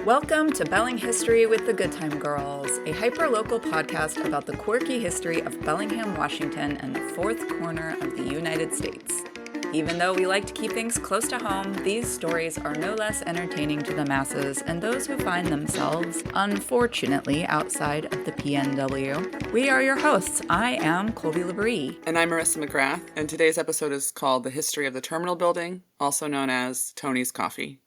Welcome to Belling History with the Good Time Girls, a hyper-local podcast about the quirky history of Bellingham, Washington, and the fourth corner of the United States. Even though we like to keep things close to home, these stories are no less entertaining to the masses and those who find themselves, unfortunately, outside of the PNW. We are your hosts. I am Colby LaBrie. And I'm Marissa McGrath, and today's episode is called The History of the Terminal Building, also known as Tony's Coffee.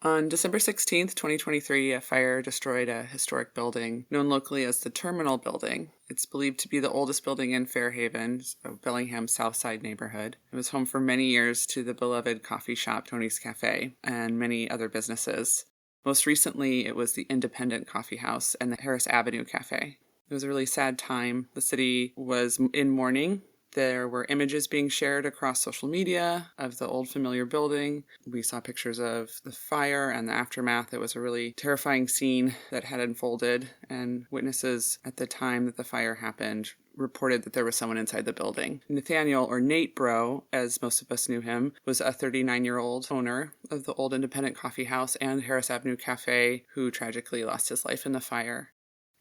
On December 16th, 2023, a fire destroyed a historic building known locally as the Terminal Building. It's believed to be the oldest building in Fairhaven, so Bellingham's South Side neighborhood. It was home for many years to the beloved coffee shop Tony's Cafe and many other businesses. Most recently, it was the Independent Coffee House and the Harris Avenue Cafe. It was a really sad time. The city was in mourning. There were images being shared across social media of the old familiar building. We saw pictures of the fire and the aftermath. It was a really terrifying scene that had unfolded, and witnesses at the time that the fire happened reported that there was someone inside the building. Nathaniel, or Nate Bro, as most of us knew him, was a 39-year-old owner of the old Independent Coffee House and Harris Avenue Cafe who tragically lost his life in the fire.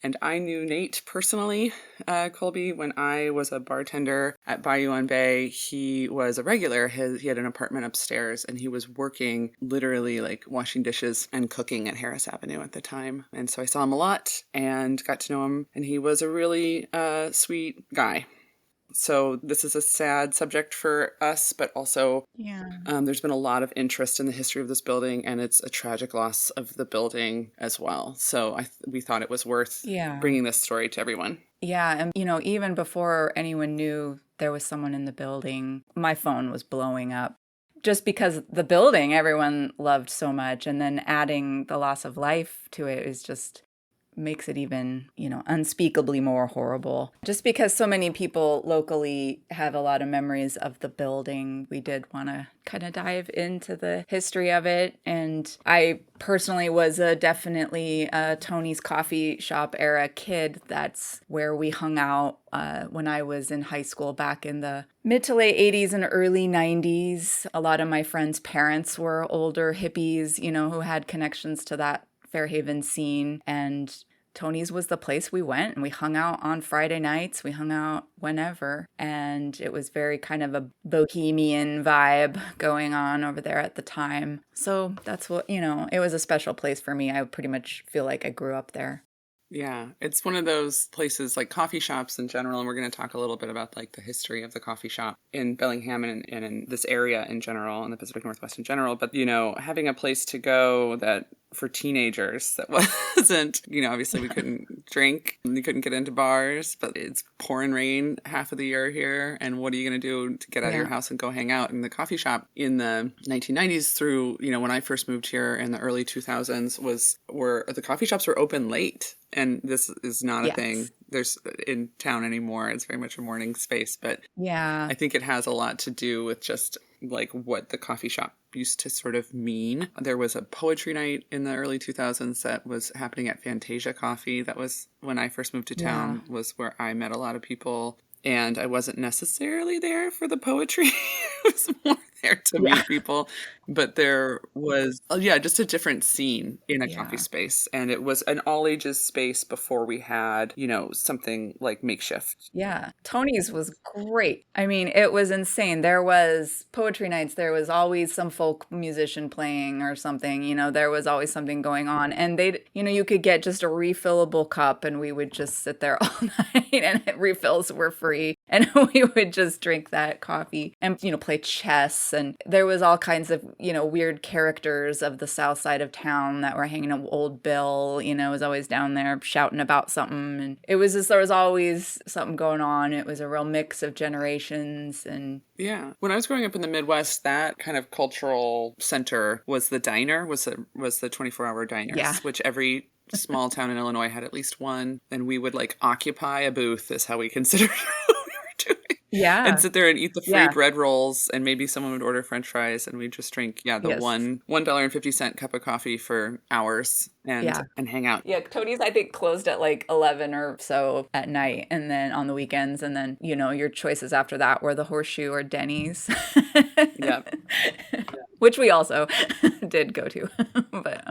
And I knew Nate personally, Colby, when I was a bartender at Bayou on Bay. He was a regular. He had an apartment upstairs, and he was working literally like washing dishes and cooking at Harris Avenue at the time. And so I saw him a lot and got to know him, and he was a really sweet guy. So this is a sad subject for us, but also there's been a lot of interest in the history of this building, and it's a tragic loss of the building as well. So we thought it was worth bringing this story to everyone. Yeah, and even before anyone knew there was someone in the building, my phone was blowing up. Just because the building everyone loved so much, and then adding the loss of life to it is just makes it even, unspeakably more horrible. Just because so many people locally have a lot of memories of the building, we did want to kind of dive into the history of it. And I personally was definitely a Tony's Coffee Shop era kid. That's where we hung out when I was in high school back in the mid to late 80s and early 90s. A lot of my friends' parents were older hippies, who had connections to that Fairhaven scene, and Tony's was the place we went, and we hung out on Friday nights. We hung out whenever, and it was very kind of a bohemian vibe going on over there at the time. So that's what, it was a special place for me. I pretty much feel like I grew up there. Yeah, it's one of those places like coffee shops in general, and we're going to talk a little bit about like the history of the coffee shop in Bellingham and in this area in general, in the Pacific Northwest in general. But, having a place to go that for teenagers that wasn't, obviously we couldn't drink, we couldn't get into bars, but it's pouring rain half of the year here. And what are you going to do to get out of your house and go hang out in the coffee shop? In the 1990s through, when I first moved here in the early 2000s where the coffee shops were open late. And this is not a thing there's in town anymore. It's very much a morning space. But I think it has a lot to do with just like what the coffee shop used to sort of mean. There was a poetry night in the early 2000s that was happening at Fantasia Coffee. That was when I first moved to town, was where I met a lot of people. And I wasn't necessarily there for the poetry. It was more there to meet people. But there was, just a different scene in a coffee space. And it was an all ages space before we had, something like makeshift. Yeah. Tony's was great. I mean, it was insane. There was poetry nights. There was always some folk musician playing or something, there was always something going on. And you could get just a refillable cup, and we would just sit there all night, and refills were free. And we would just drink that coffee and, play chess. And there was all kinds of, weird characters of the south side of town that were hanging out. Old Bill, was always down there shouting about something. And it was just, there was always something going on. It was a real mix of generations. And yeah. When I was growing up in the Midwest, that kind of cultural center was the diner, was the 24-hour diners, which every small town in Illinois had at least one. And we would occupy a booth is how we considered what we were doing. and Yeah. sit there and eat the free Yeah. bread rolls, and maybe someone would order French fries, and we'd just drink, the Yes. $1.50 cup of coffee for hours Yeah. and hang out. Yeah, Tony's I think closed at like 11 or so at night and then on the weekends and then, your choices after that were the Horseshoe or Denny's. Yeah. Which we also did go to. But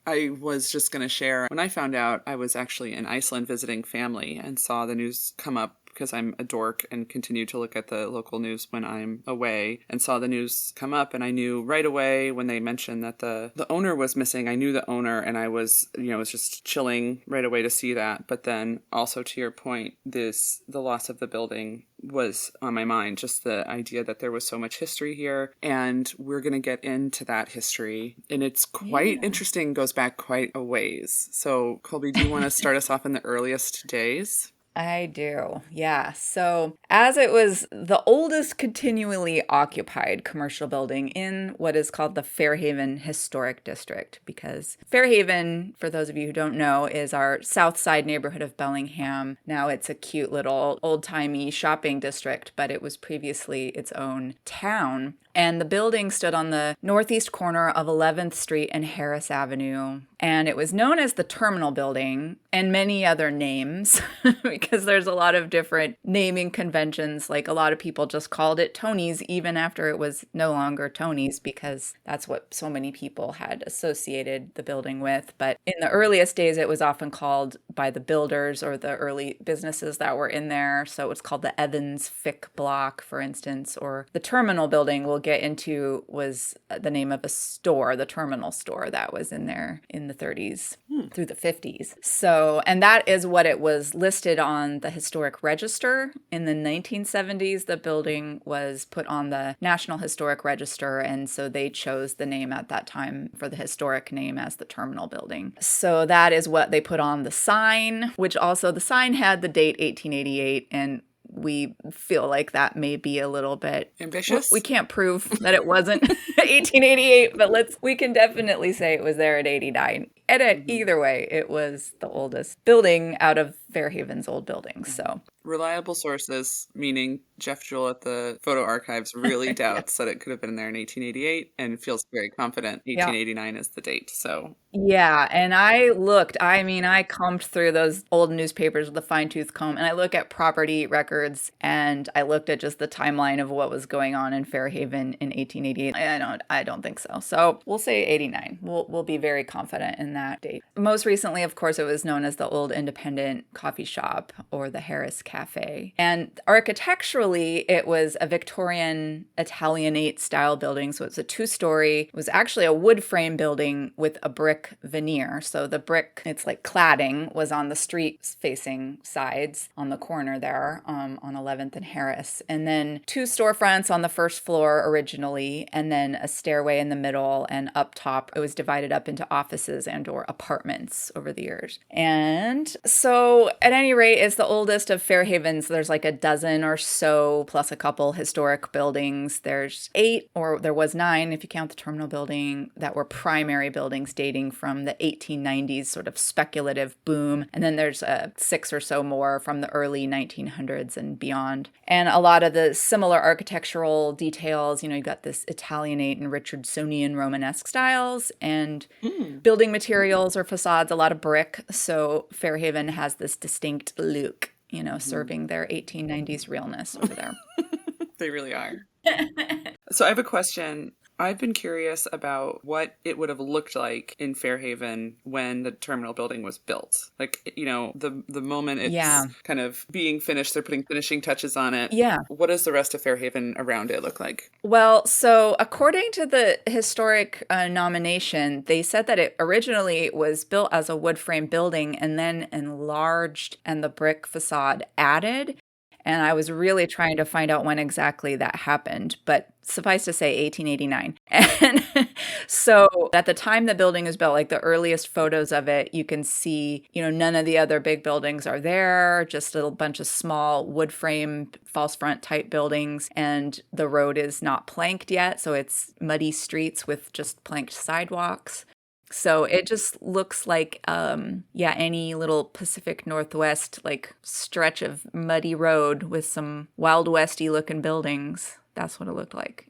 I was just going to share, when I found out, I was actually in Iceland visiting family and saw the news come up because I'm a dork and continue to look at the local news when I'm away, and saw the news come up, and I knew right away when they mentioned that the owner was missing. I knew the owner, and I was just chilling right away to see that. But then also, to your point, the loss of the building was on my mind, just the idea that there was so much history here, and we're going to get into that history, and it's quite interesting, goes back quite a ways. So Colby, do you want to start us off in the earliest days? I do. Yeah. So, as it was the oldest continually occupied commercial building in what is called the Fairhaven Historic District, because Fairhaven, for those of you who don't know, is our south side neighborhood of Bellingham. Now it's a cute little old-timey shopping district, but it was previously its own town. And the building stood on the northeast corner of 11th Street and Harris Avenue. And it was known as the Terminal Building and many other names because there's a lot of different naming conventions. Like a lot of people just called it Tony's even after it was no longer Tony's because that's what so many people had associated the building with. But in the earliest days, it was often called by the builders or the early businesses that were in there. So it was called the Evans Fick Block, for instance, or the Terminal Building we'll get into was the name of a store, the Terminal Store that was in there in the 30s through the 50s. So, and that is what it was listed on the Historic Register. In the 1970s, the building was put on the National Historic Register, and so they chose the name at that time for the historic name as the Terminal Building. So that is what they put on the sign, which also the sign had the date 1888, and we feel like that may be a little bit ambitious. We can't prove that it wasn't 1888, but we can definitely say it was there at 89. And either way, it was the oldest building out of Fairhaven's old buildings. So reliable sources, meaning Jeff Jewell at the Photo Archives, really doubts that it could have been there in 1888 and feels very confident 1889 is the date. So yeah, and I combed through those old newspapers with a fine-tooth comb, and I look at property records, and I looked at just the timeline of what was going on in Fairhaven in 1888. I don't think so. So we'll say 89. We'll be very confident in that date. Most recently, of course, it was known as the Old Independent Coffee Shop or the Harris Cafe. And architecturally, it was a Victorian Italianate style building. So it's a two-story. It was actually a wood frame building with a brick veneer. So the brick, it's like cladding, was on the street-facing sides on the corner there on 11th and Harris. And then two storefronts on the first floor originally, and then a stairway in the middle, and up top it was divided up into offices and or apartments over the years. And so at any rate, it's the oldest of Fairhaven's. There's like a dozen or so plus a couple historic buildings. There's 8, or there was 9 if you count the Terminal Building, that were primary buildings dating from the 1890s sort of speculative boom. And then there's 6 or so more from the early 1900s and beyond. And a lot of the similar architectural details, you've got this Italianate and Richardsonian Romanesque styles, and building materials or facades, a lot of brick. So Fairhaven has this distinct look, serving their 1890s realness over there. They really are. So I have a question. I've been curious about what it would have looked like in Fairhaven when the Terminal Building was built. Like, the moment it's kind of being finished, they're putting finishing touches on it. Yeah. What does the rest of Fairhaven around it look like? Well, so according to the historic nomination, they said that it originally was built as a wood frame building and then enlarged and the brick facade added. And I was really trying to find out when exactly that happened, but suffice to say 1889. And so at the time the building was built, like the earliest photos of it, you can see, none of the other big buildings are there, just a little bunch of small wood frame false front type buildings. And the road is not planked yet, so it's muddy streets with just planked sidewalks. So it just looks like, yeah, any little Pacific Northwest like stretch of muddy road with some Wild Westy looking buildings. That's what it looked like.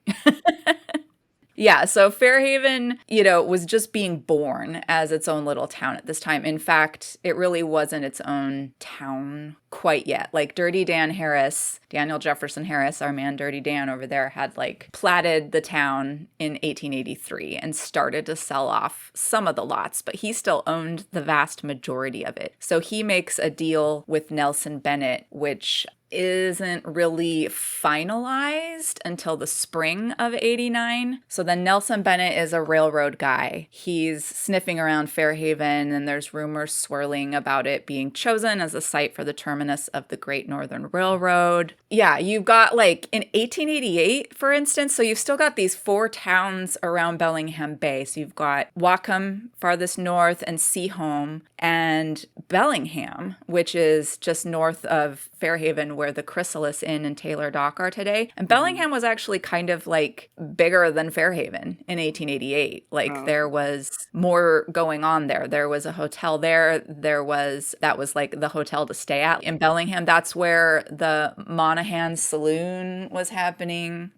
Yeah, so Fairhaven, was just being born as its own little town at this time. In fact, it really wasn't its own town quite yet. Like Dirty Dan Harris, Daniel Jefferson Harris, our man Dirty Dan over there, had like platted the town in 1883 and started to sell off some of the lots, but he still owned the vast majority of it. So he makes a deal with Nelson Bennett, which isn't really finalized until the spring of 89. So then Nelson Bennett is a railroad guy. He's sniffing around Fairhaven, and there's rumors swirling about it being chosen as a site for the terminus of the Great Northern Railroad. Yeah, you've got like in 1888, for instance, so you've still got these 4 towns around Bellingham Bay. So you've got Whatcom farthest north and Seaholm, and Bellingham, which is just north of Fairhaven, where the Chrysalis Inn and Taylor Dock are today. And Bellingham was actually kind of like bigger than Fairhaven in 1888. Like there was more going on there. There was a hotel there. That was like the hotel to stay at in Bellingham. That's where the Monahan's saloon was happening.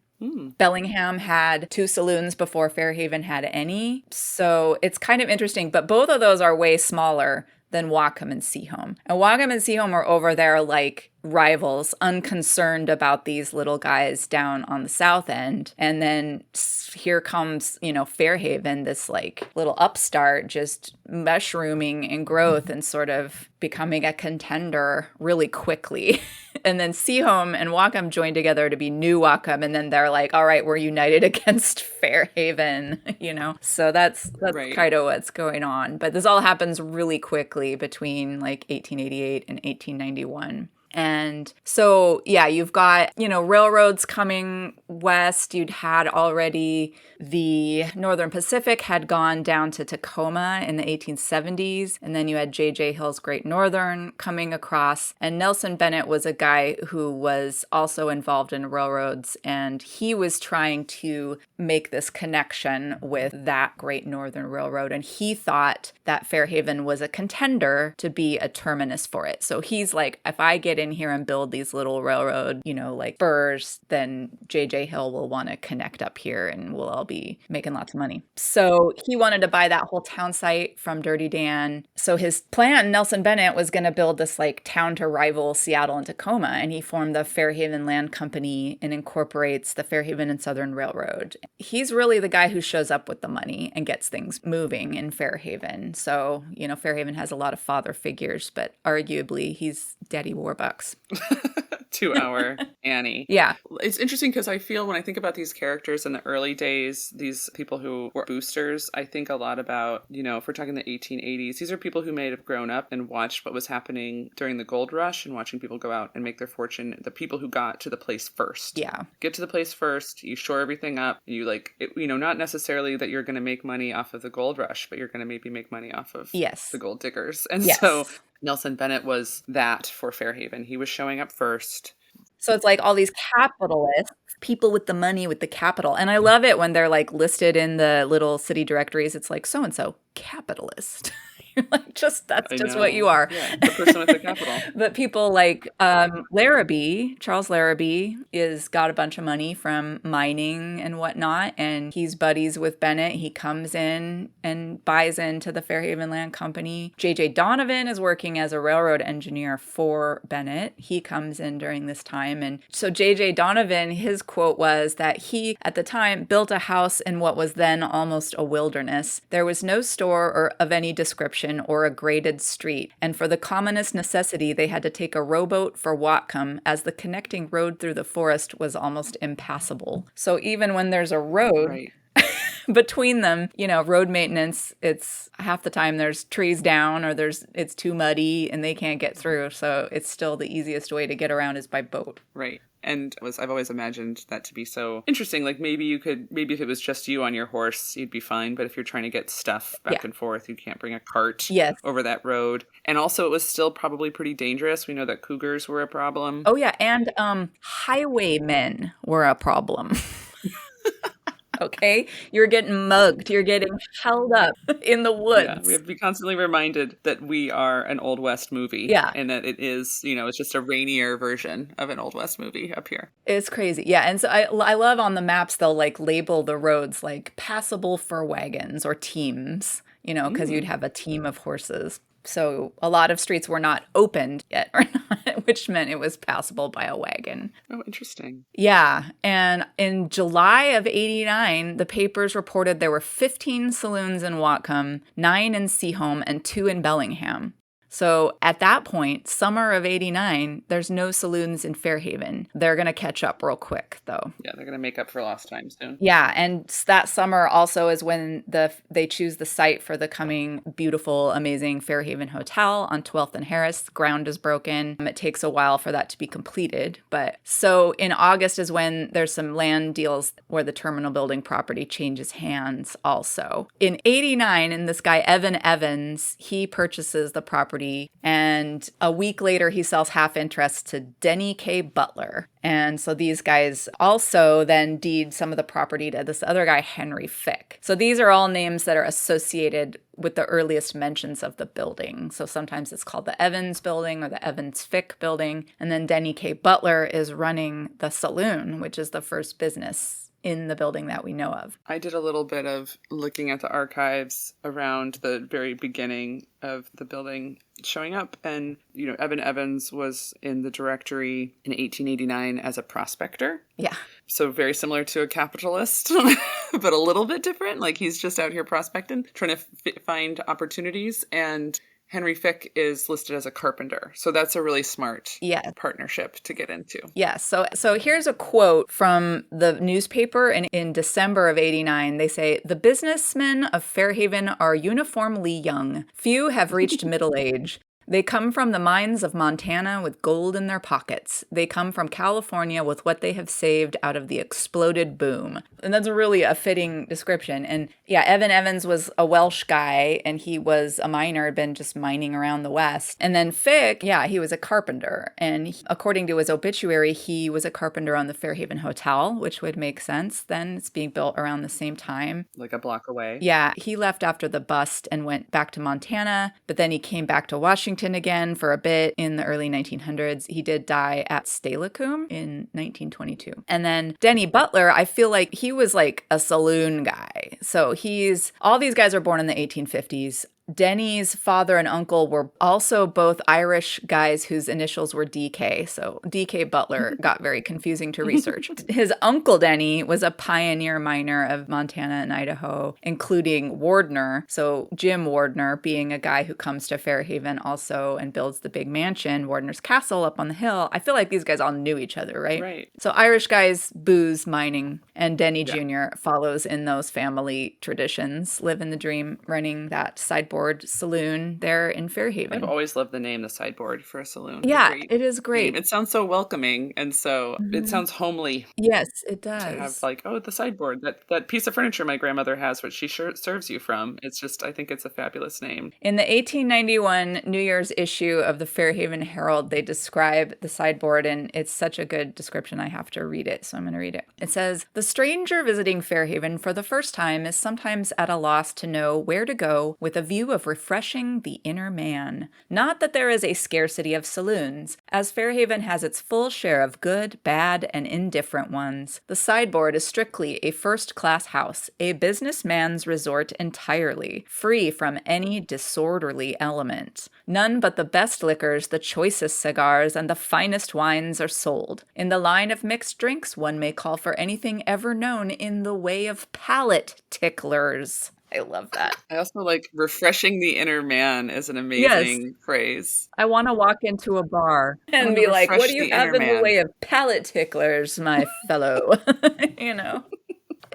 Bellingham had 2 saloons before Fairhaven had any. So it's kind of interesting, but both of those are way smaller than Whatcom and Seaholm. And Whatcom and Seaholm are over there like rivals, unconcerned about these little guys down on the south end. And then here comes, Fairhaven, this like little upstart, just mushrooming in growth and sort of becoming a contender really quickly. And then Seaholm and Whatcom joined together to be New Whatcom, and then they're like, all right, we're united against Fairhaven, So that's right. Kind of what's going on. But this all happens really quickly between like 1888 and 1891. And so, yeah, you've got, railroads coming west. You'd had already the Northern Pacific had gone down to Tacoma in the 1870s. And then you had J.J. Hill's Great Northern coming across. And Nelson Bennett was a guy who was also involved in railroads. And he was trying to make this connection with that Great Northern Railroad. And he thought that Fairhaven was a contender to be a terminus for it. So he's like, if I get in here and build these little railroad, like spurs, then J.J. Hill will want to connect up here and we'll all be making lots of money. So he wanted to buy that whole town site from Dirty Dan. So his plan, Nelson Bennett, was going to build this like town to rival Seattle and Tacoma. And he formed the Fairhaven Land Company and incorporates the Fairhaven and Southern Railroad. He's really the guy who shows up with the money and gets things moving in Fairhaven. So, Fairhaven has a lot of father figures, but arguably he's Daddy Warbucks. 2-hour Annie. Yeah. It's interesting because I feel when I think about these characters in the early days, these people who were boosters, I think a lot about, if we're talking the 1880s, these are people who may have grown up and watched what was happening during the gold rush and watching people go out and make their fortune. The people who got to the place first. Yeah. Get to the place first, you shore everything up, you not necessarily that you're going to make money off of the gold rush, but you're going to maybe make money off of the gold diggers. And so Nelson Bennett was that for Fairhaven. He was showing up first. So it's like all these capitalists, people with the money, with the capital. And I love it when they're like listed in the little city directories. It's like so-and-so capitalist. You're like, that's just what you are. Yeah, the person with the capital. But people like Larrabee, Charles Larrabee, is got a bunch of money from mining and whatnot, and he's buddies with Bennett. He comes in and buys into the Fairhaven Land Company. J.J. Donovan is working as a railroad engineer for Bennett. He comes in during this time. And so J.J. Donovan, his quote was that he, at the time, built a house in what was then almost a wilderness. There was no store or of any description or a graded street, and for the commonest necessity they had to take a rowboat for Whatcom, as the connecting road through the forest was almost impassable. So even when there's a road between them, road maintenance, it's half the time there's trees down or it's too muddy and they can't get through. So it's still the easiest way to get around is by boat. Right. And I've always imagined that to be so interesting. Like maybe if it was just you on your horse, you'd be fine. But if you're trying to get stuff back and forth, you can't bring a cart over that road. And also it was still probably pretty dangerous. We know that cougars were a problem. Oh, yeah. And highwaymen were a problem. Okay? You're getting mugged. You're getting held up in the Yeah, we woods. have to be constantly reminded that we are an Old West movie Yeah. and that it is, it's just a rainier version of an Old West movie up here. It's crazy. Yeah. And so I love on the maps, they'll like label the roads like passable for wagons or teams, because you'd have a team of horses. So a lot of streets were not opened yet, which meant it was passable by a wagon. Oh, interesting. Yeah. And in July of 89, the papers reported there were 15 saloons in Whatcom, 9 in Seaholm, and 2 in Bellingham. So at that point, summer of 89, there's no saloons in Fairhaven. They're going to catch up real quick, though. Yeah, they're going to make up for lost time soon. Yeah, and that summer also is when they choose the site for the coming beautiful, amazing Fairhaven Hotel on 12th and Harris. Ground is broken. It takes a while for that to be completed. But so in August is when there's some land deals where the terminal building property changes hands also. In 89, and this guy, Evan Evans, he purchases the property. And a week later, he sells half interest to Denny K. Butler. And so these guys also then deed some of the property to this other guy, Henry Fick. So these are all names that are associated with the earliest mentions of the building. So sometimes it's called the Evans Building or the Evans Fick Building. And then Denny K. Butler is running the saloon, which is the first business in the building that we know of. I did a little bit of looking at the archives around the very beginning of the building showing up. And, Evan Evans was in the directory in 1889 as a prospector. Yeah. So very similar to a capitalist, but a little bit different. Like he's just out here prospecting, trying to find opportunities. And Henry Fick is listed as a carpenter. So that's a really smart partnership to get into. Yeah. So here's a quote from the newspaper in December of 89. They say, "The businessmen of Fairhaven are uniformly young. Few have reached middle age. They come from the mines of Montana with gold in their pockets. They come from California with what they have saved out of the exploded boom." And that's really a fitting description. And yeah, Evan Evans was a Welsh guy, and he was a miner, had been just mining around the West. And then Fick, he was a carpenter. And according to his obituary, he was a carpenter on the Fairhaven Hotel, which would make sense then. It's being built around the same time. Like a block away. Yeah, he left after the bust and went back to Montana, but then he came back to Washington again for a bit in the early 1900s. He did die at Steilacoom in 1922. And then Denny Butler, I feel like he was like a saloon guy. So all these guys are born in the 1850s. Denny's father and uncle were also both Irish guys whose initials were DK. So DK Butler got very confusing to research. His uncle Denny was a pioneer miner of Montana and Idaho, including Wardner. So Jim Wardner being a guy who comes to Fairhaven also and builds the big mansion, Wardner's Castle up on the hill. I feel like these guys all knew each other, right? Right. So Irish guys, booze, mining, and Denny Jr. follows in those family traditions, living the dream, running that sideboard saloon there in Fairhaven. I've always loved the name, the sideboard for a saloon. Yeah, it is great. Name. It sounds so welcoming, and so it sounds homely. Yes, it does. To have the sideboard, that piece of furniture my grandmother has, which she serves you from. It's just, I think it's a fabulous name. In the 1891 New Year's issue of the Fairhaven Herald, they describe the sideboard, and it's such a good description I have to read it, so I'm going to read it. It says, "The stranger visiting Fairhaven for the first time is sometimes at a loss to know where to go with a view of refreshing the inner man. Not that there is a scarcity of saloons, as Fairhaven has its full share of good, bad, and indifferent ones. The sideboard is strictly a first-class house, a businessman's resort entirely, free from any disorderly element. None but the best liquors, the choicest cigars, and the finest wines are sold. In the line of mixed drinks, one may call for anything ever known in the way of palate ticklers." I love that. I also like refreshing the inner man is an amazing phrase. I want to walk into a bar and be like, "What do you have in the way of palate ticklers, my fellow?"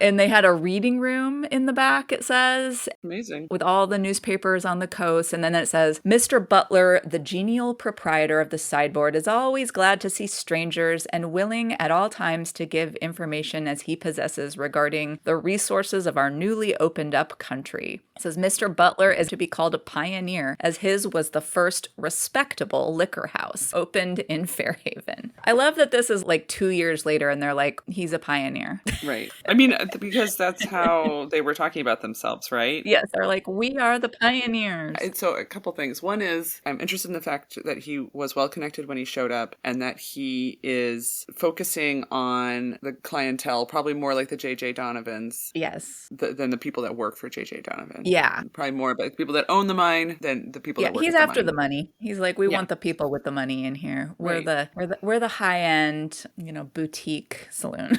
And they had a reading room in the back, it says. Amazing. With all the newspapers on the coast. And then it says, "Mr. Butler, the genial proprietor of the sideboard, is always glad to see strangers and willing at all times to give information as he possesses regarding the resources of our newly opened up country." It says, "Mr. Butler is to be called a pioneer, as his was the first respectable liquor house opened in Fairhaven." I love that this is like 2 years later and they're like, he's a pioneer. Right. I mean, Because that's how they were talking about themselves, right? Yes, they're like, we are the pioneers. So a couple things. One is I'm interested in the fact that he was well connected when he showed up and that he is focusing on the clientele, probably more like the J.J. Donovans. Yes. Than the people that work for J.J. Donovan. Yeah. Probably more about the people that own the mine than the people that work he's at the after mine. the money. He's like, we want the people with the money in here. We're the high end, boutique saloon.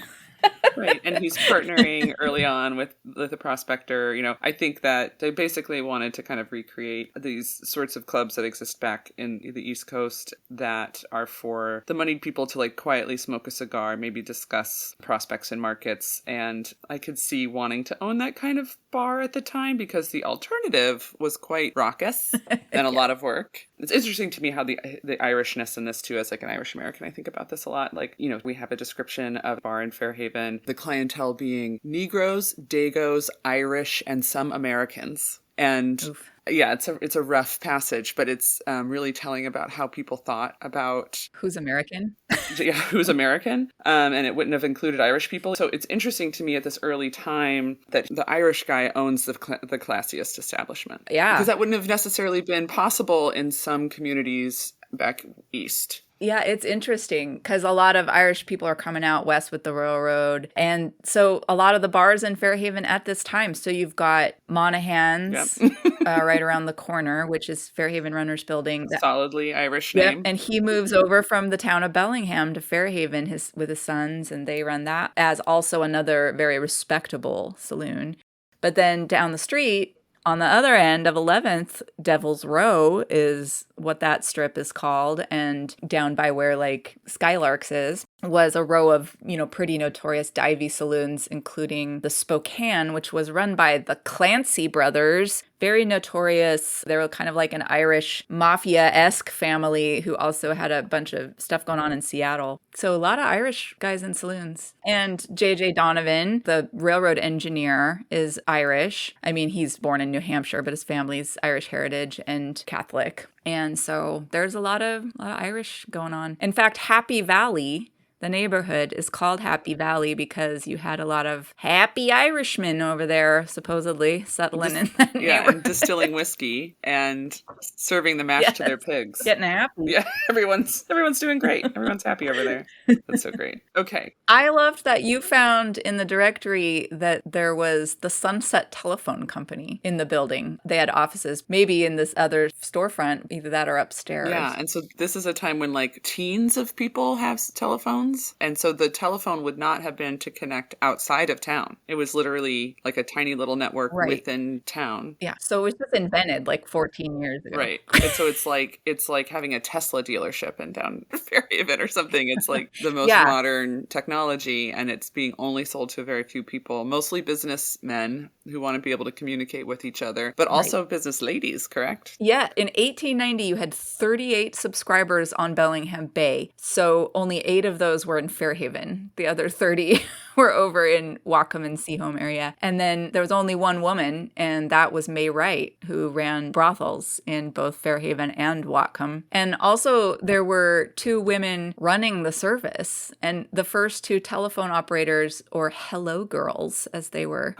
Right. And he's partnering early on with the prospector. I think that they basically wanted to kind of recreate these sorts of clubs that exist back in the East Coast that are for the moneyed people to like quietly smoke a cigar, maybe discuss prospects in markets. And I could see wanting to own that kind of bar at the time because the alternative was quite raucous and a lot of work. It's interesting to me how the Irishness in this too, as like an Irish American, I think about this a lot. Like, we have a description of a bar in Fairhaven, the clientele being Negroes, Dagos, Irish, and some Americans. And Oof. Yeah, it's a rough passage, but it's really telling about how people thought about who's American. Who's American, and it wouldn't have included Irish people. So it's interesting to me at this early time that the Irish guy owns the classiest establishment. Yeah, because that wouldn't have necessarily been possible in some communities back east. Yeah, it's interesting because a lot of Irish people are coming out west with the railroad. And so a lot of the bars in Fairhaven at this time. So you've got Monaghan's right around the corner, which is Fairhaven Runners Building. Solidly Irish name. And he moves over from the town of Bellingham to Fairhaven with his sons, and they run that as also another very respectable saloon. But then down the street, on the other end of 11th, Devil's Row is what that strip is called. And down by where like Skylarks is was a row of, pretty notorious divey saloons, including the Spokane, which was run by the Clancy brothers. Very notorious. They were kind of like an Irish mafia-esque family who also had a bunch of stuff going on in Seattle. So a lot of Irish guys in saloons. And J.J. Donovan, the railroad engineer, is Irish. I mean, he's born in New Hampshire, but his family's Irish heritage and Catholic. And so there's a lot of Irish going on. In fact, Happy Valley, the neighborhood, is called Happy Valley because you had a lot of happy Irishmen over there, supposedly, settling in that neighborhood. And distilling whiskey and serving the mash to their pigs. Getting happy. Yeah, everyone's doing great. Everyone's happy over there. That's so great. Okay. I loved that you found in the directory that there was the Sunset Telephone Company in the building. They had offices, maybe in this other storefront, either that or upstairs. Yeah, and so this is a time when like teens of people have telephones. And so the telephone would not have been to connect outside of town. It was literally like a tiny little network within town. Yeah. So it was just invented like 14 years ago. Right. And so it's like having a Tesla dealership in down Fairhaven or something. It's like the most modern technology, and it's being only sold to very few people, mostly businessmen who want to be able to communicate with each other, but also business ladies, correct? Yeah. In 1890, you had 38 subscribers on Bellingham Bay. So only 8 of those were in Fairhaven. The other 30 were over in Whatcom and Seaholm area. And then there was only one woman, and that was May Wright, who ran brothels in both Fairhaven and Whatcom. And also there were 2 women running the service, and the first 2 telephone operators, or hello girls, as they were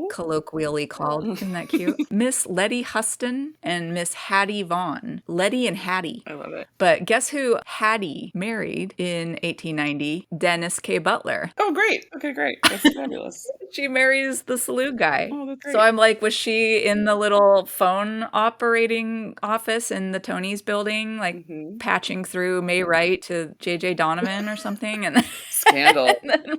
colloquially called. Isn't that cute? Miss Letty Huston and Miss Hattie Vaughn. Letty and Hattie. I love it. But guess who Hattie married in 1890? Dennis K. Butler. Oh, great. Okay, great. That's fabulous. She marries the saloon guy. Oh, that's great. So I'm like, was she in the little phone operating office in the Tony's building, like patching through May Wright to J.J. Donovan or something? And Scandal. And then,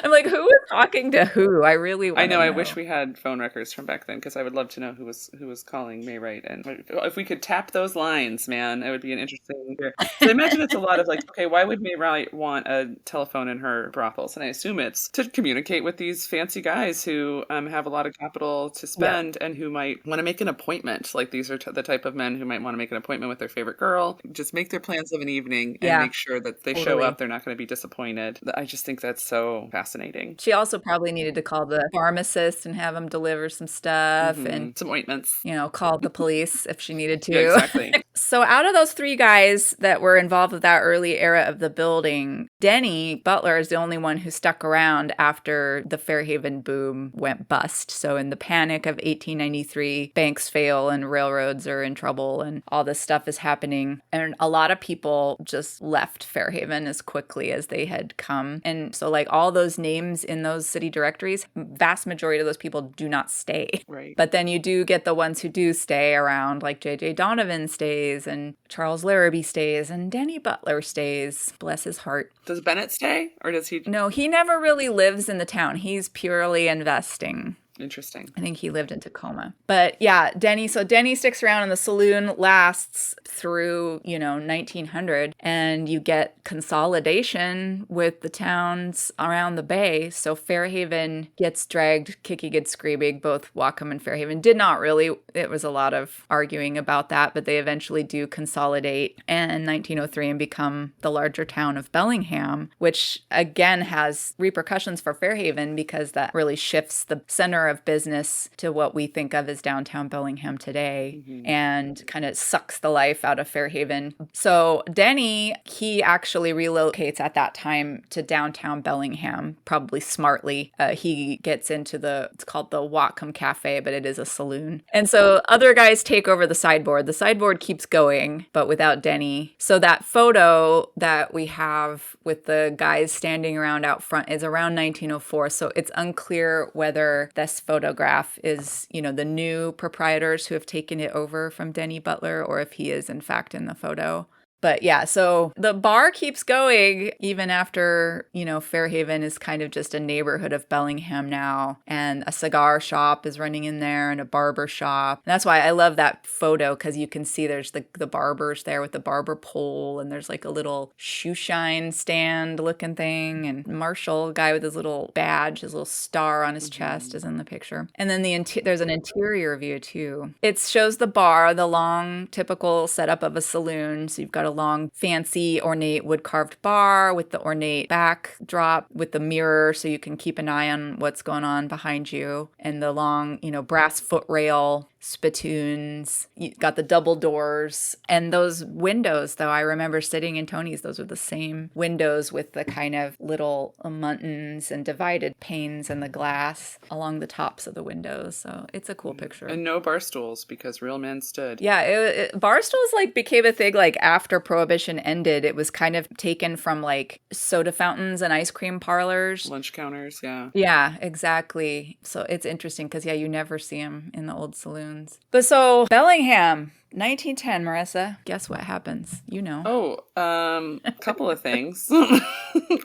I'm like, who is talking to who? I really want to know. I wish we had phone records from back then because I would love to know who was calling May Wright. And if we could tap those lines, man, it would be an interesting. So I imagine it's a lot of like, okay, why would May Wright want a telephone in her brothels? And I assume it's to communicate with these fancy guys who have a lot of capital to spend and who might want to make an appointment. Like these are the type of men who might want to make an appointment with their favorite girl, just make their plans of an evening and make sure that they show up. They're not going to be disappointed. had. I just think that's so fascinating. She also probably needed to call the pharmacist and have him deliver some stuff and, some ointments. Call the police if she needed to. Yeah, exactly. So out of those three guys that were involved with that early era of the building, Denny Butler is the only one who stuck around after the Fairhaven boom went bust. So in the panic of 1893, banks fail and railroads are in trouble and all this stuff is happening. And a lot of people just left Fairhaven as quickly as they had come. And so like all those names in those city directories, vast majority of those people do not stay. Right. But then you do get the ones who do stay around, like J.J. Donovan stays and Charles Larrabee stays and Denny Butler stays. Bless his heart. Does Bennett stay or does he? No, he never really lives in the town. He's purely investing. Interesting. I think he lived in Tacoma. But yeah, Denny sticks around and the saloon lasts through, 1900 and you get consolidation with the towns around the bay. So Fairhaven gets dragged kicking and screaming. Both Whatcom and Fairhaven did not really. It was a lot of arguing about that, but they eventually do consolidate in 1903 and become the larger town of Bellingham, which again has repercussions for Fairhaven because that really shifts the center of business to what we think of as downtown Bellingham today and kind of sucks the life out of Fairhaven. So Denny, he actually relocates at that time to downtown Bellingham, probably smartly. He gets into it's called the Whatcom Cafe, but it is a saloon. And so other guys take over the sideboard. The sideboard keeps going, but without Denny. So that photo that we have with the guys standing around out front is around 1904. So it's unclear whether this photograph is, the new proprietors who have taken it over from Denny Butler or if he is in fact in the photo. But yeah, so the bar keeps going even after, Fairhaven is kind of just a neighborhood of Bellingham now. And a cigar shop is running in there and a barber shop. And that's why I love that photo because you can see there's the barbers there with the barber pole and there's like a little shoe shine stand looking thing. And Marshall, guy with his little badge, his little star on his chest is in the picture. And then there's an interior view too. It shows the bar, the long typical setup of a saloon. So you've got a long, fancy, ornate wood-carved bar with the ornate backdrop with the mirror so you can keep an eye on what's going on behind you, and the long, brass footrail, spittoons. You got the double doors. And those windows, though, I remember sitting in Tony's, those were the same windows with the kind of little muntins and divided panes in the glass along the tops of the windows. So it's a cool picture. And no bar stools because real men stood. Yeah, bar stools became a thing after Prohibition ended. It was kind of taken from soda fountains and ice cream parlors. Lunch counters, yeah. Yeah, exactly. So it's interesting because, you never see them in the old saloons. But so Bellingham, 1910, Marissa, guess what happens? A couple of things.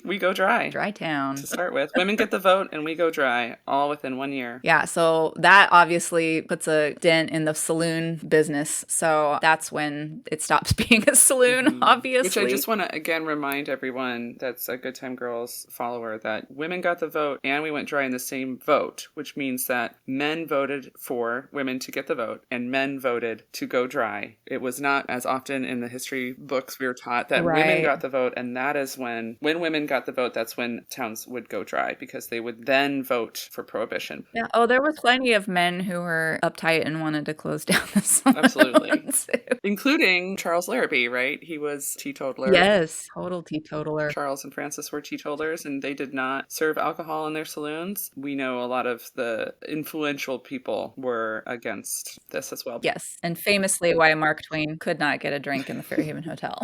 We go dry. Dry town. To start with. Women get the vote and we go dry, all within 1 year. Yeah, so that obviously puts a dent in the saloon business. So that's when it stops being a saloon, obviously. Which I just want to, again, remind everyone that's a Good Time Girls follower that women got the vote and we went dry in the same vote, which means that men voted for women to get the vote and men voted to go dry. It was not as often in the history books we were taught that women got the vote, and that is when women got the vote, that's when towns would go dry because they would then vote for Prohibition. Yeah. Oh, there were plenty of men who were uptight and wanted to close down the saloons. Absolutely. Including Charles Larrabee, right? He was teetotaler. Yes, total teetotaler. Charles and Francis were teetotalers and they did not serve alcohol in their saloons. We know a lot of the influential people were against this as well. Yes, and famously why Mark Twain could not get a drink in the Fairhaven Hotel.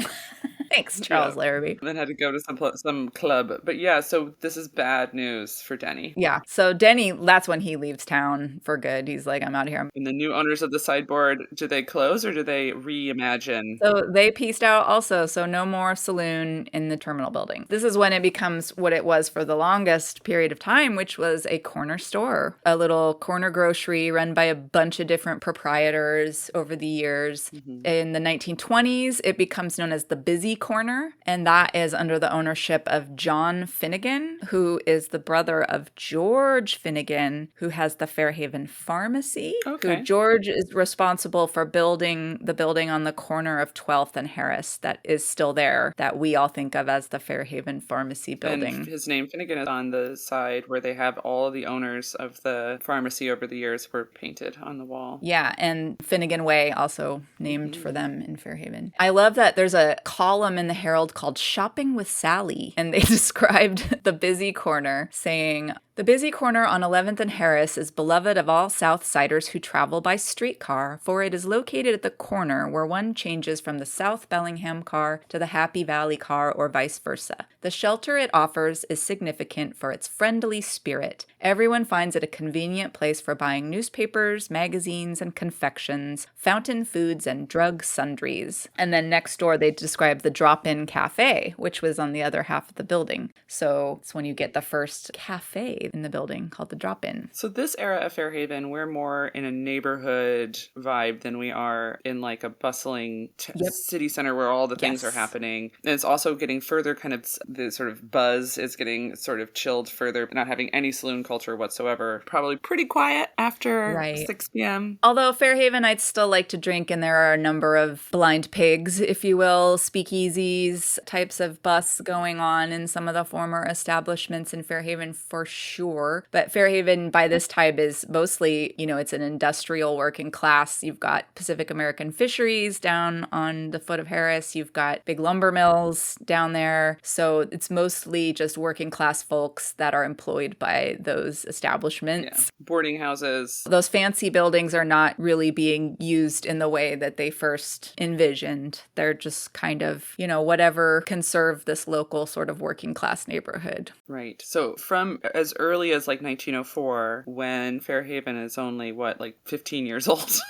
Thanks, Charles Larrabee. Then had to go to some club. But yeah, so this is bad news for Denny. Yeah, so Denny, that's when he leaves town for good. He's like, I'm out of here. And the new owners of the sideboard, do they close or do they reimagine? So they pieced out also, so no more saloon in the terminal building. This is when it becomes what it was for the longest period of time, which was a corner store, a little corner grocery run by a bunch of different proprietors over the years. In the 1920s, it becomes known as the Busy Corner, and that is under the ownership of John Finnegan, who is the brother of George Finnegan, who has the Fairhaven Pharmacy. Okay. Who George is responsible for building the building on the corner of 12th and Harris that is still there, that we all think of as the Fairhaven Pharmacy building. And his name, Finnegan, is on the side where they have all the owners of the pharmacy over the years were painted on the wall. Yeah, and Finnegan Way also named for them in Fairhaven. I love that there's a column in the Herald called Shopping with Sally, and they described the busy corner saying, "The busy corner on 11th and Harris is beloved of all South Siders who travel by streetcar, for it is located at the corner where one changes from the South Bellingham car to the Happy Valley car or vice versa. The shelter it offers is significant for its friendly spirit. Everyone finds it a convenient place for buying newspapers, magazines, and confections, fountain foods, and drug sundries." And then next door, they described the drop-in cafe, which was on the other half of the building. So it's when you get the first cafe in the building called the drop-in. So this era of Fairhaven, we're more in a neighborhood vibe than we are in like a bustling city center where all the things are happening. And it's also getting further kind of, the sort of buzz is getting sort of chilled further, not having any saloon culture whatsoever. Probably pretty quiet after 6 p.m. Although Fairhaven, I'd still like to drink, and there are a number of blind pigs, if you will, speakeasies, types of bus going on in some of the former establishments in Fairhaven for sure. But Fairhaven by this time is mostly, it's an industrial working class. You've got Pacific American Fisheries down on the foot of Harris. You've got big lumber mills down there. So it's mostly just working class folks that are employed by those establishments. Yeah. Boarding houses. Those fancy buildings are not really being used in the way that they first envisioned. They're just kind of, whatever can serve this local sort of working class neighborhood. Right. So from as early as like 1904, when Fairhaven is only 15 years old,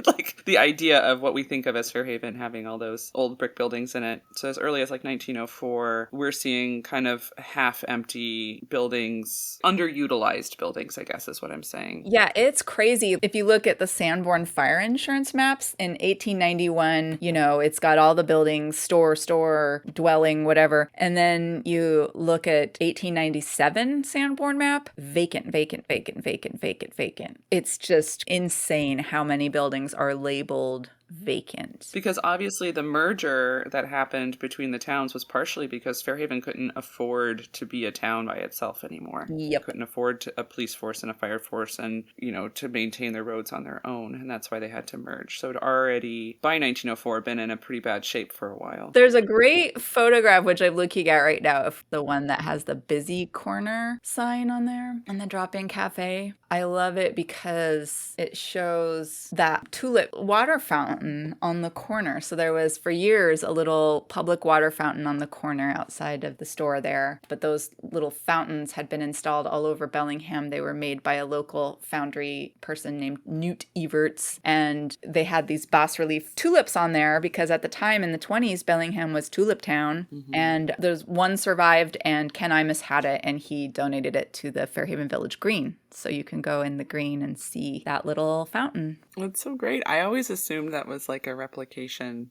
like the idea of what we think of as Fairhaven having all those old brick buildings in it. So as early as like 1904, we're seeing kind of half empty buildings, underutilized buildings, I guess is what I'm saying. Yeah, it's crazy. If you look at the Sanborn fire insurance maps in 1891, it's got all the buildings, store, dwelling, whatever. And then you look at 1897 Sanborn map, vacant. It's just insane how many buildings are labeled vacant. Because obviously the merger that happened between the towns was partially because Fairhaven couldn't afford to be a town by itself anymore. Yep. Couldn't afford a police force and a fire force and, to maintain their roads on their own. And that's why they had to merge. So it already, by 1904, been in a pretty bad shape for a while. There's a great photograph, which I'm looking at right now, of the one that has the busy corner sign on there and the drop-in cafe. I love it because it shows that tulip water fountain on the corner. So there was for years a little public water fountain on the corner outside of the store there. But those little fountains had been installed all over Bellingham. They were made by a local foundry person named Newt Everts. And they had these bas-relief tulips on there because at the time in the 20s, Bellingham was Tulip Town. Mm-hmm. And there's one survived and Ken Imus had it and he donated it to the Fairhaven Village Green. So you can go in the green and see that little fountain. That's so great. I always assumed that was like a replication,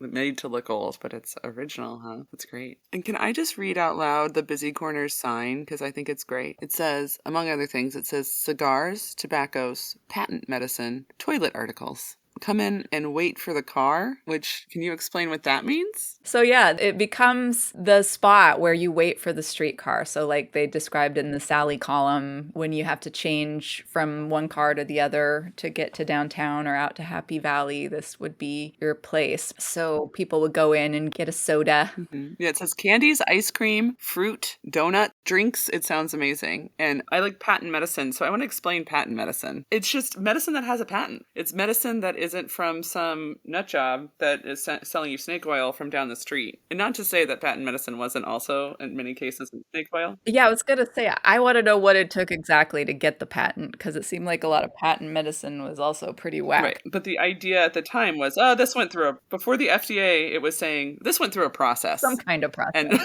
made to look old, but it's original, huh? That's great. And can I just read out loud the Busy Corners sign? Because I think it's great. It says, among other things, it says cigars, tobaccos, patent medicine, toilet articles. Come in and wait for the car, which, can you explain what that means? So yeah, it becomes the spot where you wait for the streetcar. So like they described in the Sally column, when you have to change from one car to the other to get to downtown or out to Happy Valley, this would be your place. So people would go in and get a soda. Mm-hmm. Yeah, it says candies, ice cream, fruit, donut, drinks. It sounds amazing. And I like patent medicine, so I want to explain patent medicine. It's just medicine that has a patent. It's medicine that isn't from some nut job that is selling you snake oil from down the street. And not to say that patent medicine wasn't also, in many cases, snake oil. Yeah, I was going to say, I want to know what it took exactly to get the patent, because it seemed like a lot of patent medicine was also pretty whack. Right. But the idea at the time was, this went through before the FDA, it was saying, this went through a process. Some kind of process. And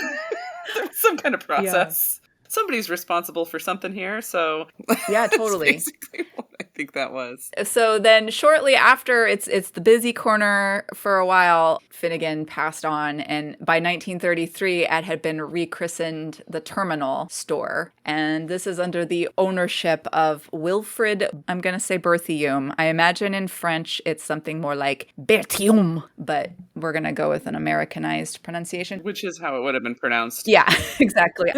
some kind of process. Yeah. Somebody's responsible for something here, so yeah, totally. That's basically what I think that was. So then shortly after, it's the busy corner for a while. Finnegan passed on, and by 1933, it had been rechristened the Terminal Store. And this is under the ownership of Wilfrid, I'm going to say Berthiaume. I imagine in French it's something more like Berthiaume, but we're going to go with an Americanized pronunciation. Which is how it would have been pronounced. Yeah, exactly.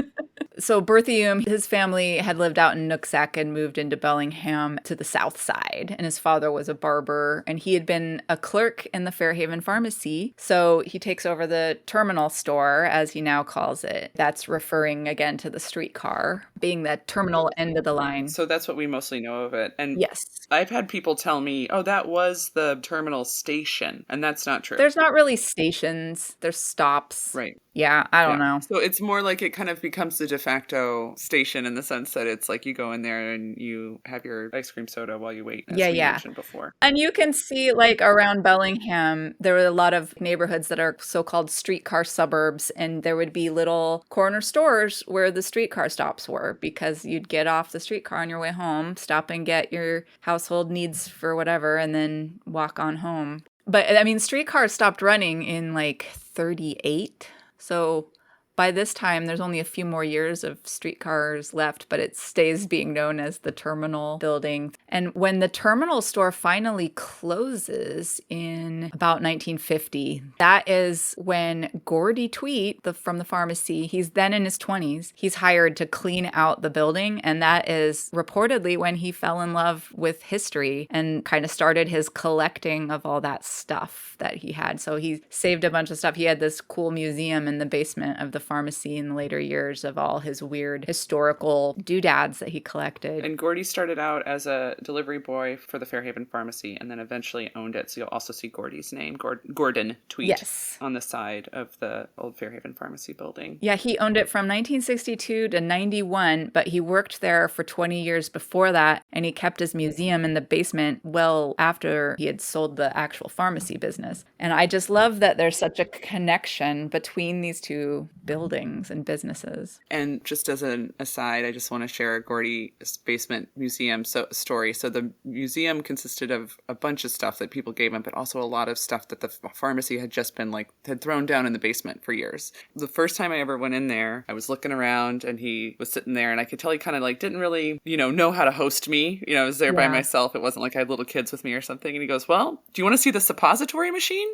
So Berthiaume, his family had lived out in Nooksack and moved into Bellingham to the south side. And his father was a barber, and he had been a clerk in the Fairhaven pharmacy. So he takes over the terminal store, as he now calls it. That's referring again to the streetcar, being the terminal end of the line. So that's what we mostly know of it. And yes. I've had people tell me, oh, that was the terminal station. And that's not true. There's not really stations. There's stops. Right. Yeah, I don't know. So it's more like it kind of becomes the de facto station in the sense that it's like you go in there and you have your ice cream soda while you wait, as we mentioned before. And you can see, like, around Bellingham, there were a lot of neighborhoods that are so-called streetcar suburbs, and there would be little corner stores where the streetcar stops were, because you'd get off the streetcar on your way home, stop and get your household needs for whatever, and then walk on home. But, I mean, streetcars stopped running in, like, 38. So by this time, there's only a few more years of streetcars left, but it stays being known as the Terminal Building. And when the Terminal Store finally closes in about 1950, that is when Gordy Tweet, from the pharmacy, he's then in his 20s, he's hired to clean out the building. And that is reportedly when he fell in love with history and kind of started his collecting of all that stuff that he had. So he saved a bunch of stuff. He had this cool museum in the basement of the pharmacy in the later years of all his weird historical doodads that he collected. And Gordy started out as a delivery boy for the Fairhaven pharmacy and then eventually owned it. So you'll also see Gordy's name, Gordon Tweet, on the side of the old Fairhaven pharmacy building. Yeah, he owned it from 1962 to 91, but he worked there for 20 years before that, and he kept his museum in the basement well after he had sold the actual pharmacy business. And I just love that there's such a connection between these two buildings and businesses. And just as an aside, I just want to share a Gordy's basement museum story. So the museum consisted of a bunch of stuff that people gave him, but also a lot of stuff that the pharmacy had just been had thrown down in the basement for years. The first time I ever went in there, I was looking around and he was sitting there, and I could tell he kind of didn't really, know how to host me. I was there by myself. It wasn't like I had little kids with me or something. And he goes, well, do you want to see the suppository machine?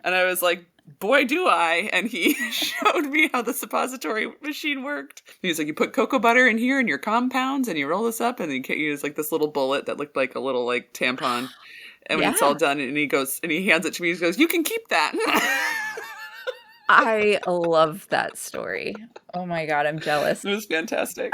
And I was like, boy, do I. And he showed me how the suppository machine worked. He's like, you put cocoa butter in here and your compounds and you roll this up, and then you use this little bullet that looked like a little tampon. And when it's all done, and he goes, and he hands it to me, he goes, you can keep that. I love that story. Oh my God, I'm jealous. It was fantastic.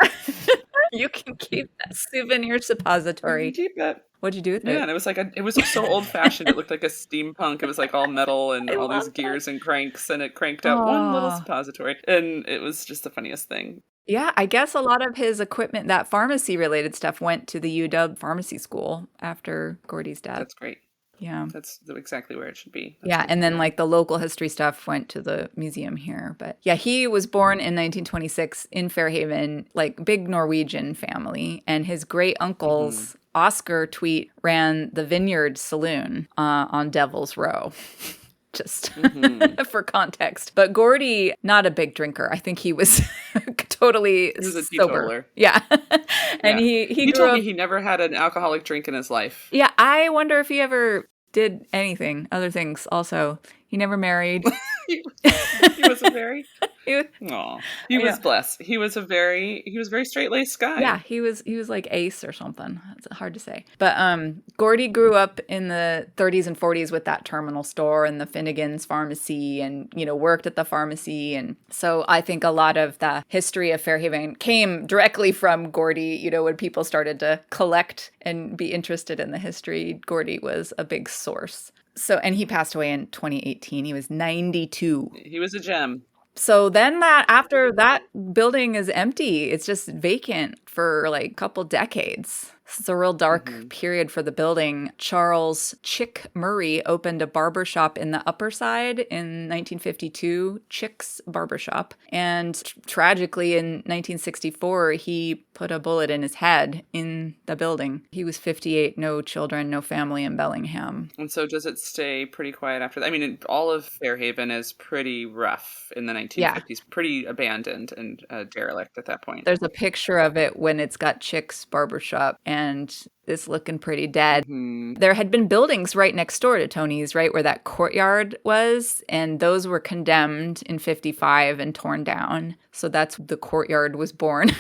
You can keep that souvenir suppository. You can keep that. What'd you do with it? Yeah, and it was it was so old fashioned. It looked like a steampunk. It was all metal and all these gears and cranks, and it cranked out one little suppository. And it was just the funniest thing. Yeah, I guess a lot of his equipment, that pharmacy related stuff, went to the UW pharmacy school after Gordy's death. That's great. Yeah. That's exactly where it should be. And then the local history stuff went to the museum here. But yeah, he was born in 1926 in Fairhaven, big Norwegian family. And his great uncles, Oscar Tweet, ran the Vineyard Saloon on Devil's Row. Just for context. But Gordy, not a big drinker. I think he was totally he was a sober. Teetotaler. Yeah. And he told me he never had an alcoholic drink in his life. Yeah, I wonder if he ever did other things also. He never married. He wasn't married? He was blessed. He was a very straight-laced guy. Yeah, he was like Ace or something. It's hard to say. But Gordy grew up in the 30s and 40s with that terminal store and the Finnegan's pharmacy, and worked at the pharmacy. And so I think a lot of the history of Fairhaven came directly from Gordy. When people started to collect and be interested in the history, Gordy was a big source. So, and he passed away in 2018. He was 92. He was a gem. So then after that building is empty, it's just vacant for a couple decades. It's a real dark Mm-hmm. period for the building. Charles Chick Murray opened a barbershop in the Upper Side in 1952, Chick's Barbershop. And tragically, in 1964, he put a bullet in his head in the building. He was 58, no children, no family in Bellingham. And so does it stay pretty quiet after that? I mean, all of Fairhaven is pretty rough in the Yeah. 1950s, pretty abandoned and derelict at that point. There's a picture of it when it's got Chick's Barbershop and it's looking pretty dead. Mm-hmm. There had been buildings right next door to Tony's, right where that courtyard was, and those were condemned in 55 and torn down. So that's the courtyard was born.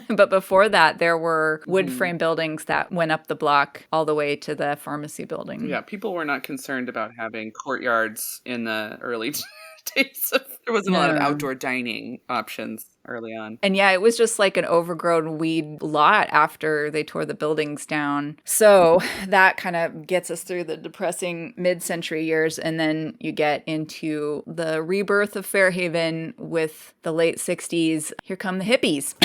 But before that, there were wood frame buildings that went up the block all the way to the pharmacy building. Yeah, people were not concerned about having courtyards in the early days. There wasn't a lot of outdoor dining options early on. And yeah, it was just like an overgrown weed lot after they tore the buildings down. So that kind of gets us through the depressing mid-century years. And then you get into the rebirth of Fairhaven with the late 60s. Here come the hippies,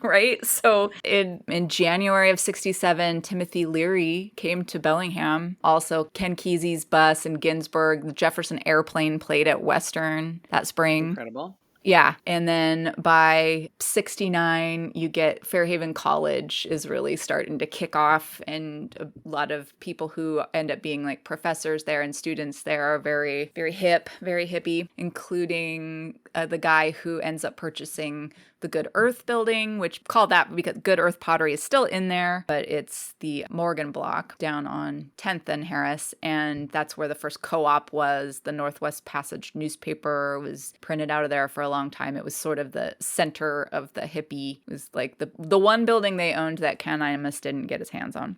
right? So in January of 67, Timothy Leary came to Bellingham. Also, Ken Kesey's bus and Ginsburg, the Jefferson Airplane played at Western that spring. Incredible. Yeah. And then by 69, you get Fairhaven College is really starting to kick off. And a lot of people who end up being like professors there and students there are very, very hip, very hippie, including the guy who ends up purchasing the Good Earth building, which called that because Good Earth Pottery is still in there, but it's the Morgan block down on 10th and Harris. And that's where the first co-op was. The Northwest Passage newspaper was printed out of there for a long time. It was sort of the center of the hippie. It was like the one building they owned that Ken Imus didn't get his hands on.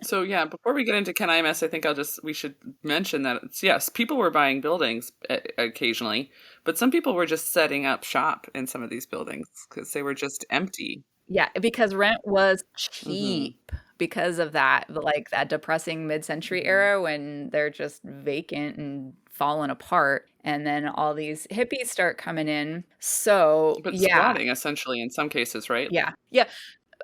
So yeah, before we get into Ken Imus, I think we should mention that yes, people were buying buildings occasionally, but some people were just setting up shop in some of these buildings because they were just empty. Yeah, because rent was cheap because of that, like that depressing mid-century era when they're just vacant and falling apart. And then all these hippies start coming in. So, But yeah. squatting essentially in some cases, right? Yeah. Yeah.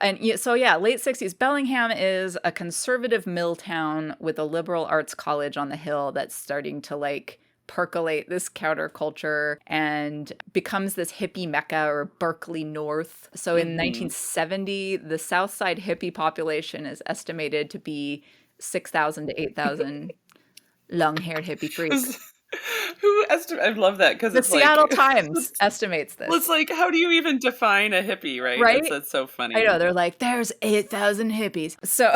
And so, yeah, late 60s. Bellingham is a conservative mill town with a liberal arts college on the hill that's starting to like percolate this counterculture and becomes this hippie mecca or Berkeley North. So in 1970, the South Side hippie population is estimated to be 6,000 to 8,000 long-haired hippie freaks. I love that because The Seattle Times estimates this. Well, it's like, how do you even define a hippie, right? Right? That's so funny. I know. They're like, there's 8,000 hippies. So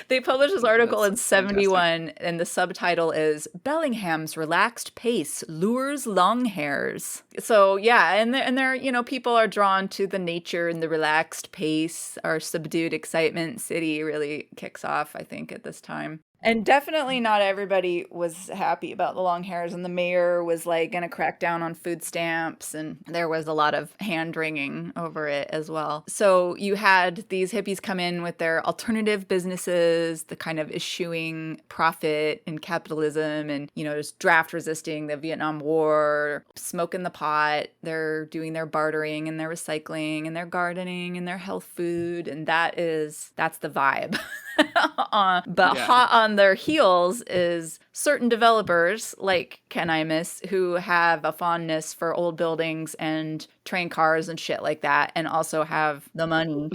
they published this article in 71, and the subtitle is Bellingham's Relaxed Pace Lures Long Hairs. So, yeah, and they're, you know, people are drawn to the nature and the relaxed pace. Our subdued excitement city really kicks off, I think, at this time. And definitely not everybody was happy about the long hairs, and the mayor was like going to crack down on food stamps, and there was a lot of hand wringing over it as well. So you had these hippies come in with their alternative businesses, the kind of eschewing profit and capitalism, and, you know, just draft resisting the Vietnam War, smoking the pot. They're doing their bartering and their recycling and their gardening and their health food, and that's the vibe. But hot on their heels is certain developers like Ken Imus who have a fondness for old buildings and train cars and shit like that, and also have the money.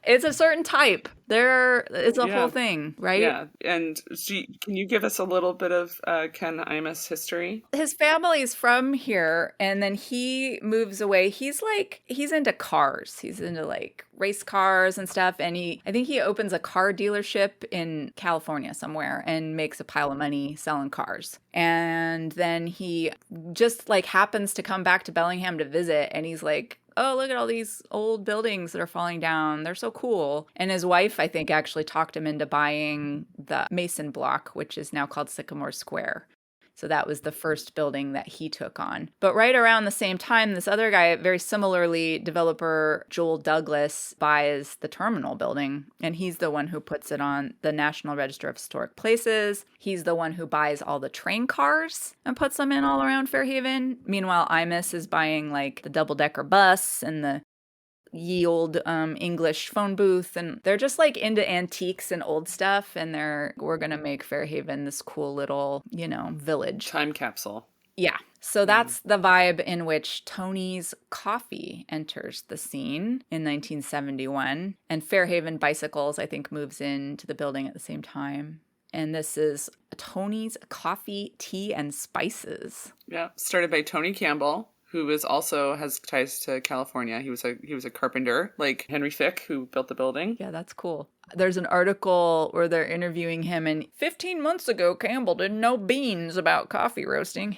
It's a certain type. It's a whole thing, right? Yeah. And can you give us a little bit of Ken Imus history? His family's from here, and then he moves away. He's into cars. He's into like race cars and stuff. And I think he opens a car dealership in California somewhere and makes a pile of money selling cars. And then he just like happens to come back to Bellingham to visit, and he's like, oh, look at all these old buildings that are falling down. They're so cool. And his wife, I think, actually talked him into buying the Mason block, which is now called Sycamore Square. So that was the first building that he took on. But right around the same time, this other guy, very similarly, developer Joel Douglas, buys the terminal building. And he's the one who puts it on the National Register of Historic Places. He's the one who buys all the train cars and puts them in all around Fairhaven. Meanwhile, Imus is buying like the double-decker bus and the ye old English phone booth, and they're just like into antiques and old stuff, and we're gonna make Fairhaven this cool little, village. Time capsule. Yeah. So that's the vibe in which Tony's Coffee enters the scene in 1971. And Fairhaven Bicycles, I think, moves into the building at the same time. And this is Tony's Coffee, Tea, and Spices. Yeah. Started by Tony Campbell, who has ties to California. He was a carpenter, like Henry Fick, who built the building. Yeah, that's cool. There's an article where they're interviewing him, and 15 months ago, Campbell didn't know beans about coffee roasting.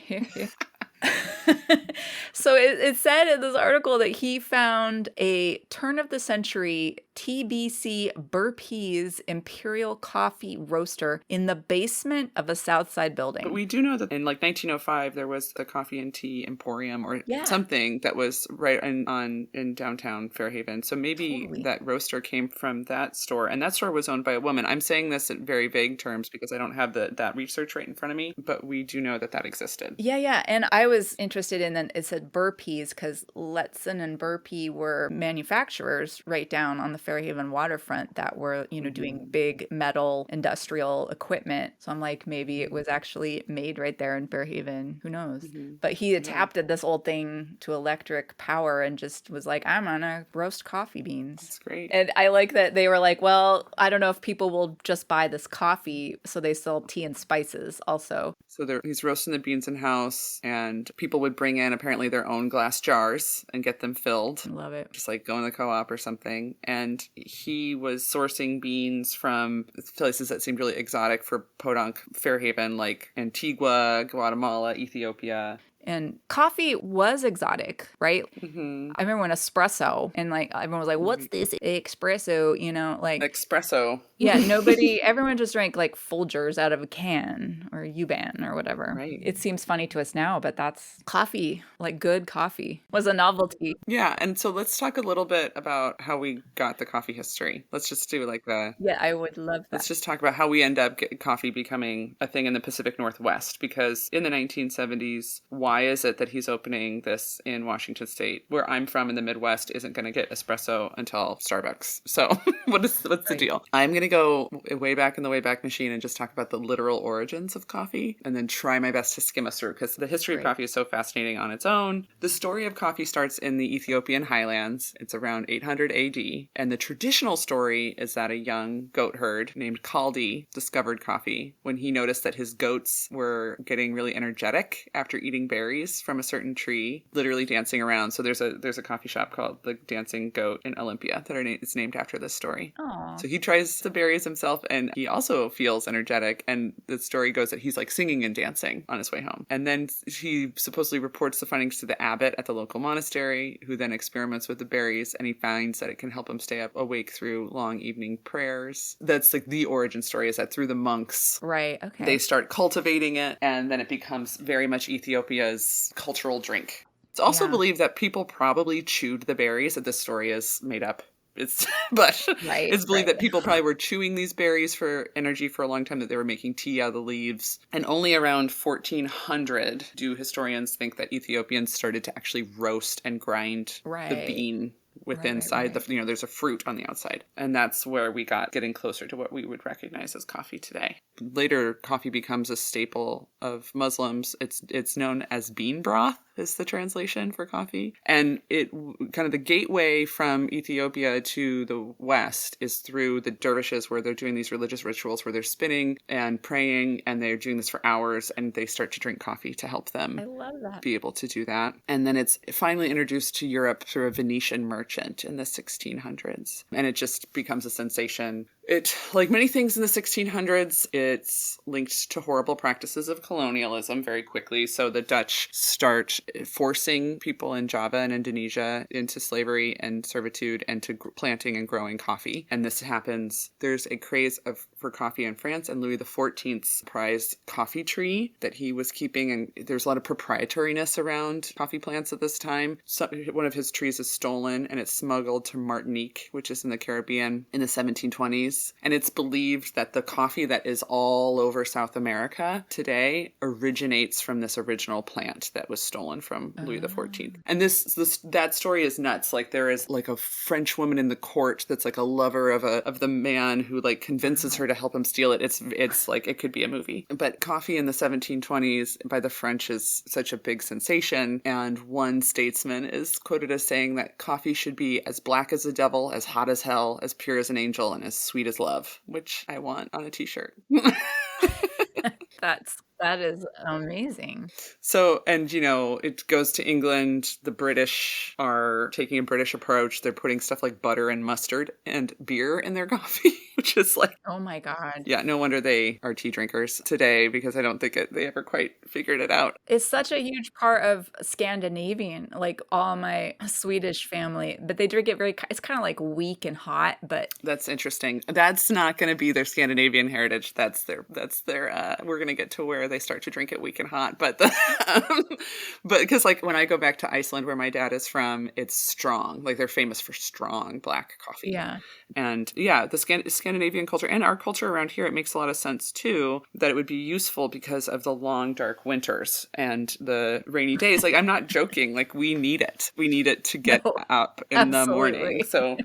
So it said in this article that he found a turn-of-the-century TBC Burpees Imperial Coffee Roaster in the basement of a South Side building. But we do know that in 1905 there was the Coffee and Tea Emporium or something that was right in downtown Fairhaven. So maybe that roaster came from that store, and that store was owned by a woman. I'm saying this in very vague terms because I don't have that research right in front of me, but we do know that existed. Yeah, and I was interested in that it said Burpees because Letson and Burpee were manufacturers right down on the Fairhaven waterfront that were, doing big metal industrial equipment. So I'm like, maybe it was actually made right there in Fairhaven. Who knows? But he adapted this old thing to electric power and just was like, I'm gonna roast coffee beans. That's great. And I like that they were like, well, I don't know if people will just buy this coffee, so they sell tea and spices also. So he's roasting the beans in-house, and people would bring in apparently their own glass jars and get them filled. I love it. Just like go in the co-op or something. And he was sourcing beans from places that seemed really exotic for podunk Fairhaven, like Antigua, Guatemala, Ethiopia. And coffee was exotic, right? Mm-hmm. I remember when espresso, and like everyone was like, what's this espresso? Espresso. Yeah, everyone just drank like Folgers out of a can or U-Ban or whatever. Right. It seems funny to us now, but that's coffee, like good coffee, was a novelty. Yeah, and so let's talk a little bit about how we got the coffee history. Let's just do Yeah, I would love that. Let's just talk about how we end up coffee becoming a thing in the Pacific Northwest, because in the 1970s, why is it that he's opening this in Washington State, where I'm from in the Midwest, isn't going to get espresso until Starbucks? So what's the deal? I'm going to go way back in the Wayback Machine and just talk about the literal origins of coffee and then try my best to skim us through, because the history of coffee is so fascinating on its own. The story of coffee starts in the Ethiopian highlands. It's around 800 AD. And the traditional story is that a young goat herd named Kaldi discovered coffee when he noticed that his goats were getting really energetic after eating berries from a certain tree, literally dancing around. So there's a coffee shop called the Dancing Goat in Olympia that is named after this story. Aww. So he tries the berries himself, and he also feels energetic. And the story goes that he's like singing and dancing on his way home. And then he supposedly reports the findings to the abbot at the local monastery, who then experiments with the berries, and he finds that it can help him stay up awake through long evening prayers. That's like the origin story, is that through the monks, right? Okay, they start cultivating it, and then it becomes very much Ethiopia's cultural drink. It's also believed that people probably chewed the berries, that this story is made up. It's believed that people probably were chewing these berries for energy for a long time, that they were making tea out of the leaves. And only around 1400 do historians think that Ethiopians started to actually roast and grind the bean with inside the, there's a fruit on the outside. And that's where we got getting closer to what we would recognize as coffee today. Later, coffee becomes a staple of Muslims. It's known as bean broth, is the translation for coffee. And it kind of the gateway from Ethiopia to the West is through the dervishes, where they're doing these religious rituals where they're spinning and praying, and they're doing this for hours, and they start to drink coffee to help them be able to do that. And then it's finally introduced to Europe through a Venetian merchant in the 1600s. And it just becomes a sensation. It, like many things in the 1600s, it's linked to horrible practices of colonialism very quickly. So the Dutch start forcing people in Java and Indonesia into slavery and servitude and to planting and growing coffee. And this happens, there's a craze of for coffee in France, and Louis XIV's prized coffee tree that he was keeping. And there's a lot of proprietariness around coffee plants at this time. So one of his trees is stolen and it's smuggled to Martinique, which is in the Caribbean, in the 1720s. And it's believed that the coffee that is all over South America today originates from this original plant that was stolen from Louis XIV. And that story is nuts. Like, there is like a French woman in the court that's like a lover of the man who like convinces her to help him steal it. It's like, it could be a movie. But coffee in the 1720s by the French is such a big sensation. And one statesman is quoted as saying that coffee should be as black as the devil, as hot as hell, as pure as an angel, and as sweet as love, which I want on a t-shirt. That is amazing. So, and it goes to England. The British are taking a British approach. They're putting stuff like butter and mustard and beer in their coffee, which is like, oh my God. Yeah, no wonder they are tea drinkers today, because I don't think they ever quite figured it out. It's such a huge part of Scandinavian, like all my Swedish family, but they drink it it's kind of like weak and hot, but. That's interesting. That's not going to be their Scandinavian heritage. That's their, we're going to get to where they start to drink it weak and hot. But but because like when I go back to Iceland, where my dad is from, it's strong. Like, they're famous for strong black coffee. Yeah. And yeah, the Scandinavian culture and our culture around here, it makes a lot of sense too, that it would be useful because of the long, dark winters and the rainy days. Like, I'm not joking. Like, we need it. We need it to get up in the morning. So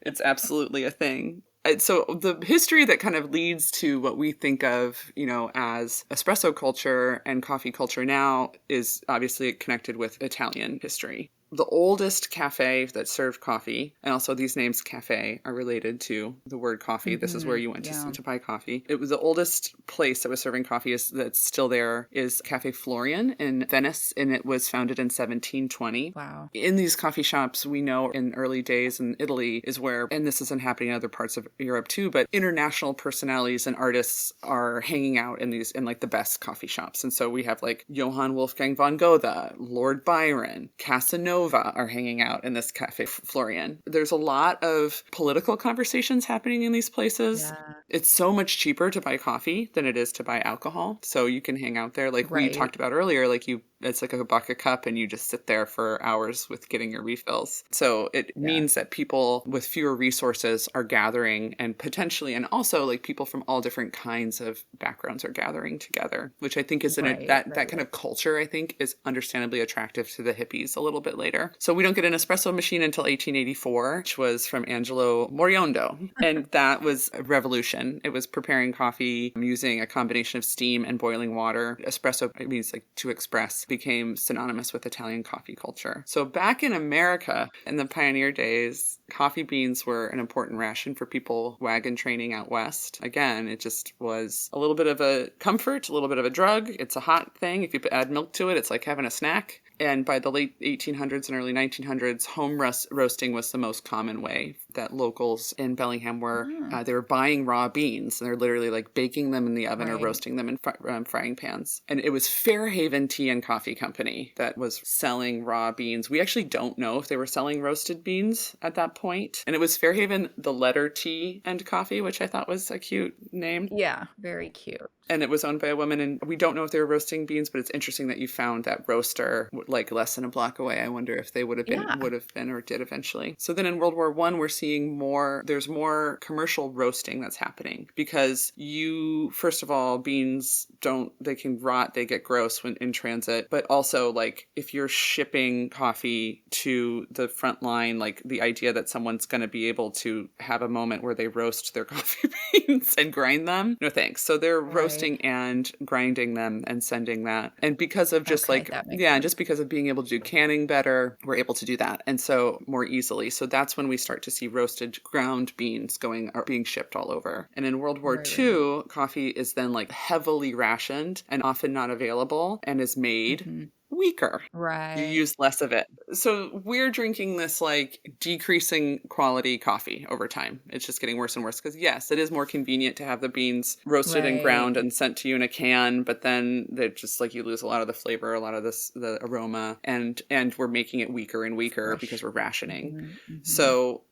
it's absolutely a thing. So the history that kind of leads to what we think of, as espresso culture and coffee culture now is obviously connected with Italian history. The oldest cafe that served coffee, and also these names cafe are related to the word coffee. This is where you went to buy coffee. It was the oldest place that was serving coffee that's still there is Cafe Florian in Venice, and it was founded in 1720. Wow. In these coffee shops, we know in early days in Italy is where, and this isn't happening in other parts of Europe too, but international personalities and artists are hanging out in like the best coffee shops. And so we have like Johann Wolfgang von Goethe, Lord Byron, Casanova are hanging out in this Cafe Florian. There's a lot of political conversations happening in these places. Yeah. It's so much cheaper to buy coffee than it is to buy alcohol. So you can hang out there. Like we talked about earlier, like it's like $1 a cup and you just sit there for hours with getting your refills. So it means that people with fewer resources are gathering, and potentially, and also like people from all different kinds of backgrounds are gathering together, which I think is that kind of culture, I think, is understandably attractive to the hippies a little bit later. So we don't get an espresso machine until 1884, which was from Angelo Moriondo. And that was a revolution. It was preparing coffee using a combination of steam and boiling water. Espresso, it means like to express, became synonymous with Italian coffee culture. So back in America, in the pioneer days, coffee beans were an important ration for people wagon training out west. Again, it just was a little bit of a comfort, a little bit of a drug. It's a hot thing. If you add milk to it, it's like having a snack. And by the late 1800s and early 1900s, home roasting was the most common way that locals in Bellingham were. They were buying raw beans, and they're literally like baking them in the oven or roasting them in frying pans. And it was Fairhaven Tea and Coffee Company that was selling raw beans. We actually don't know if they were selling roasted beans at that point. And it was Fairhaven, the letter Tea and Coffee, which I thought was a cute name. Yeah, very cute. And it was owned by a woman, and we don't know if they were roasting beans, but it's interesting that you found that roaster like less than a block away. I wonder if they would have been or did eventually. So then in World War I, we're seeing there's more commercial roasting that's happening, because first of all, beans they can rot, they get gross when in transit, but also like if you're shipping coffee to the front line, like the idea that someone's going to be able to have a moment where they roast their coffee beans and grind them, no thanks. So they're roasting and grinding them and sending that. And because of just just because of being able to do canning better, we're able to do that. And so more easily. So that's when we start to see roasted ground beans being shipped all over. And in World War II, coffee is then like heavily rationed and often not available and is made weaker. Right. You use less of it. So we're drinking this like decreasing quality coffee over time. It's just getting worse and worse because yes, it is more convenient to have the beans roasted and ground and sent to you in a can, but then they're just like you lose a lot of the flavor, a lot of the aroma, and we're making it weaker and weaker because we're rationing. So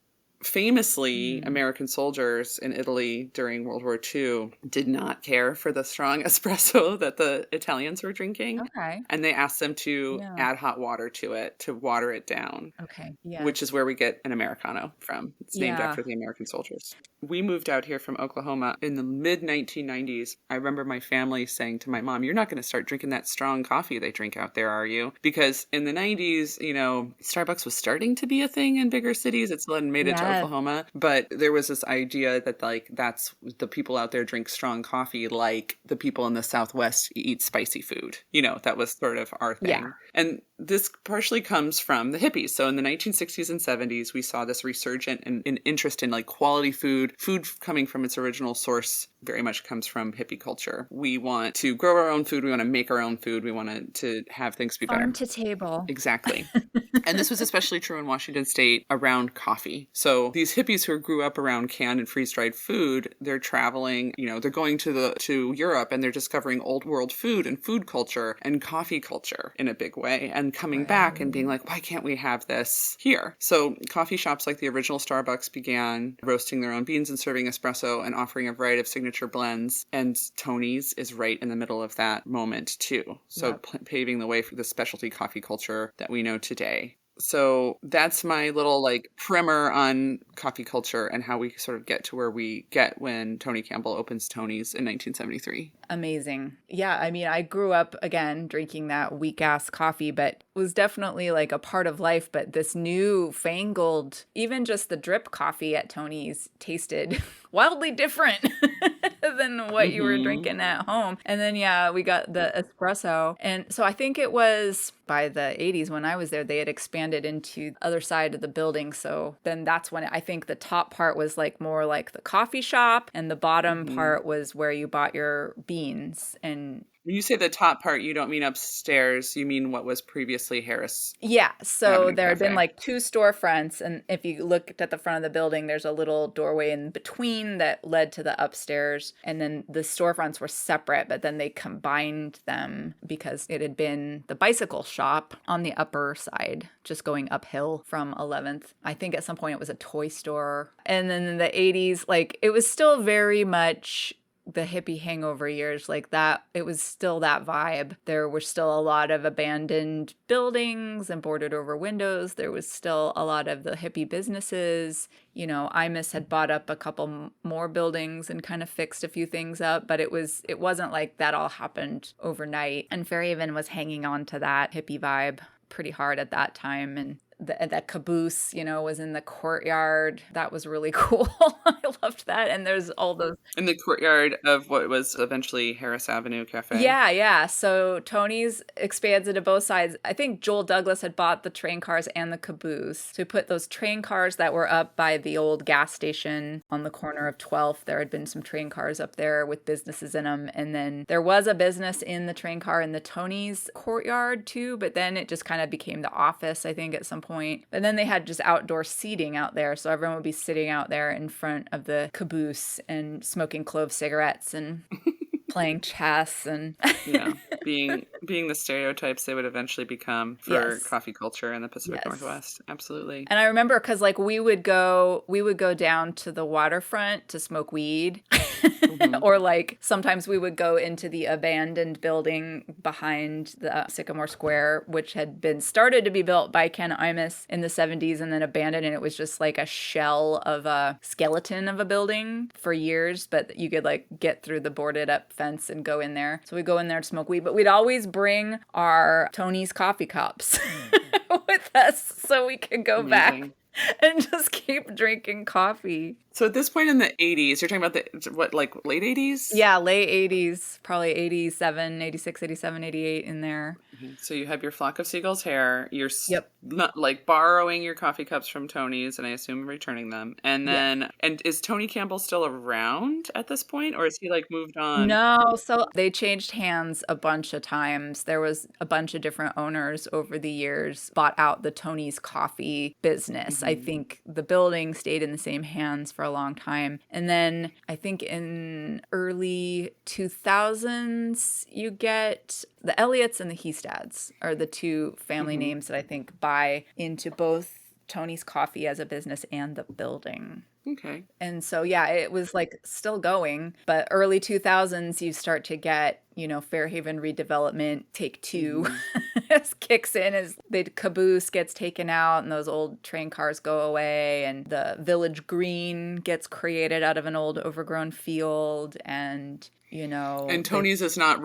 Famously, Mm. American soldiers in Italy during World War II did not care for the strong espresso that the Italians were drinking. Okay. And they asked them to Yeah. add hot water to it to water it down, Okay. which is Yes. where we get an Americano from. It's named Yeah. after the American soldiers. We moved out here from Oklahoma in the mid 1990s. I remember my family saying to my mom, "You're not going to start drinking that strong coffee they drink out there, are you?" Because in the 90s, Starbucks was starting to be a thing in bigger cities. It still hadn't made it to Yes. Oklahoma, but there was this idea that like that's the people out there drink strong coffee like the people in the Southwest eat spicy food. That was sort of our thing. Yeah. And this partially comes from the hippies. So in the 1960s and 70s, we saw this resurgent in interest in like quality food coming from its original source very much comes from hippie culture. We want to grow our own food. We want to make our own food. We want to have things be Farm better. to table. Exactly. And this was especially true in Washington State around coffee. So these hippies who grew up around canned and freeze-dried food, they're traveling, they're going to Europe and they're discovering old world food and food culture and coffee culture in a big way and coming back and being like, why can't we have this here? So coffee shops like the original Starbucks began roasting their own beans and serving espresso and offering a variety of signature blends. And Tony's is right in the middle of that moment too. So paving the way for the specialty coffee culture that we know today. So that's my little like primer on coffee culture and how we sort of get to where we get when Tony Campbell opens Tony's in 1973. Amazing. Yeah, I mean, I grew up again drinking that weak ass coffee, but it was definitely like a part of life. But this new fangled, even just the drip coffee at Tony's tasted wildly different than what you were drinking at home. And then, yeah, we got the espresso. And so I think it was by the 80s when I was there, they had expanded into the other side of the building. So then that's when I think the top part was like more like the coffee shop and the bottom part was where you bought your beans. And when you say the top part, you don't mean upstairs. You mean what was previously Harris. Yeah, so Avenue there had been Cafe. like two storefronts, and if you looked at the front of the building, there's a little doorway in between that led to the upstairs, and then the storefronts were separate, but then they combined them because it had been the bicycle shop on the upper side, just going uphill from 11th. I think at some point it was a toy store. And then in the 80s, like it was still very much the hippie hangover years, like that, it was still that vibe. There were still a lot of abandoned buildings and boarded over windows. There was still a lot of the hippie businesses. Imus had bought up a couple more buildings and kind of fixed a few things up, but it wasn't like that all happened overnight. And Fairhaven was hanging on to that hippie vibe pretty hard at that time. And that caboose, was in the courtyard. That was really cool. I loved that. And there's all those. In the courtyard of what was eventually Harris Avenue Cafe. Yeah. So Tony's expands into both sides. I think Joel Douglas had bought the train cars and the caboose. So he put those train cars that were up by the old gas station on the corner of 12th. There had been some train cars up there with businesses in them. And then there was a business in the train car in the Tony's courtyard too. But then it just kind of became the office, I think, at some point. But then they had just outdoor seating out there. So everyone would be sitting out there in front of the caboose and smoking clove cigarettes and playing chess and being the stereotypes they would eventually become for coffee culture in the Pacific Northwest. Absolutely. And I remember because like we would go down to the waterfront to smoke weed. Or like sometimes we would go into the abandoned building behind the Sycamore Square, which had been started to be built by Ken Imus in the 70s and then abandoned. And it was just like a shell of a skeleton of a building for years. But you could like get through the boarded up fence and go in there. So we go in there to smoke weed. But we'd always bring our Tony's coffee cups with us so we could go back and just keep drinking coffee. So at this point in the 80s, you're talking about late 80s? Yeah, late 80s, probably 87, 86, 87, 88 in there. So you have your flock of seagulls hair. You're not like borrowing your coffee cups from Tony's and I assume returning them. And then, and is Tony Campbell still around at this point or is he like moved on? No, so they changed hands a bunch of times. There was a bunch of different owners over the years, bought out the Tony's coffee business. I think the building stayed in the same hands for a long time. And then I think in early 2000s, you get the Elliots and the Heistads are the two family names that I think buy into both Tony's Coffee as a business and the building. Okay. And so, yeah, it was like still going, but early 2000s, you start to get, Fairhaven redevelopment, take two kicks in as the caboose gets taken out and those old train cars go away and the village green gets created out of an old overgrown field and And Tony's has not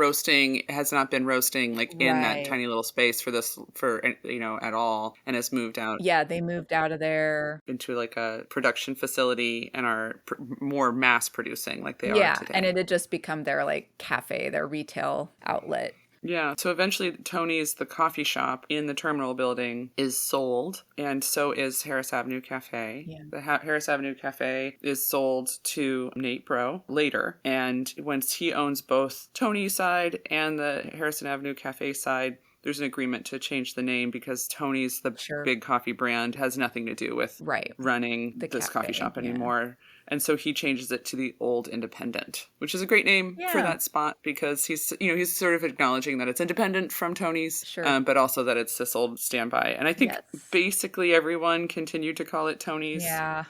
been roasting like in that tiny little space at all, and has moved out. Yeah, they moved out of there into like a production facility and are more mass producing like they are today. And it had just become their like cafe, their retail outlet. Yeah, so eventually Tony's, the coffee shop in the terminal building, is sold, and so is Harris Avenue Cafe. Yeah. The Harris Avenue Cafe is sold to Nate Bro later, and once he owns both Tony's side and the Harrison Avenue Cafe side, there's an agreement to change the name because Tony's, the big coffee brand, has nothing to do with running this coffee shop anymore. And so he changes it to the Old Independent, which is a great name for that spot because he's sort of acknowledging that it's independent from Tony's, but also that it's this old standby. And I think basically everyone continued to call it Tony's. Yeah.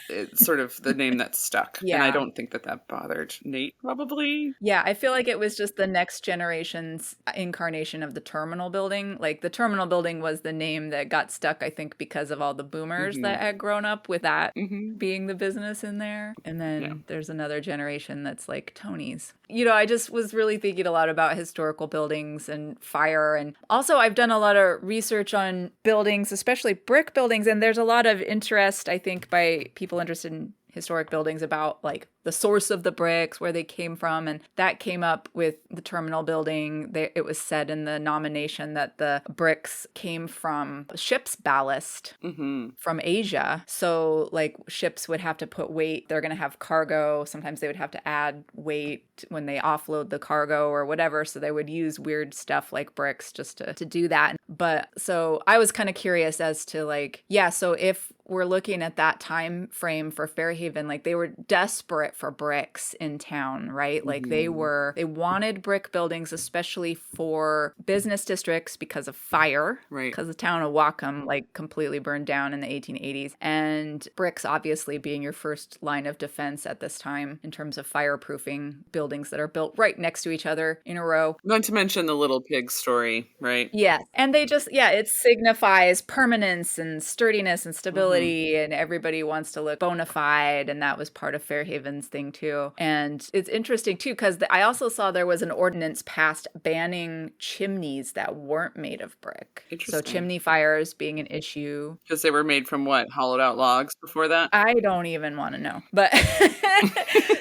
It's sort of the name that stuck. Yeah. And I don't think that bothered Nate, probably. Yeah, I feel like it was just the next generation's incarnation of the terminal building. Like the terminal building was the name that got stuck, I think, because of all the boomers that had grown up with that being the business in there. And then there's another generation that's like Tony's. I just was really thinking a lot about historical buildings and fire. And also I've done a lot of research on buildings, especially brick buildings. And there's a lot of interest, I think, by people interested in historic buildings about like the source of the bricks, where they came from. And that came up with the terminal building. It was said in the nomination that the bricks came from ship's ballast from Asia. So like ships would have to put weight. They're going to have cargo. Sometimes they would have to add weight when they offload the cargo or whatever. So they would use weird stuff like bricks just to do that. But so I was kind of curious as to like, so if we're looking at that time frame for Fairhaven, like they were desperate for bricks in town, right? Like they wanted brick buildings, especially for business districts because of fire, right? Because the town of Wacom like completely burned down in the 1880s. And bricks obviously being your first line of defense at this time in terms of fireproofing buildings that are built right next to each other in a row. Not to mention the little pig story, right? Yes. And they just, it signifies permanence and sturdiness and stability, and everybody wants to look bona fide. And that was part of Fairhaven's thing too. And it's interesting too, because I also saw there was an ordinance passed banning chimneys that weren't made of brick. So chimney fires being an issue. Because they were made from what? Hollowed out logs before that? I don't even want to know. But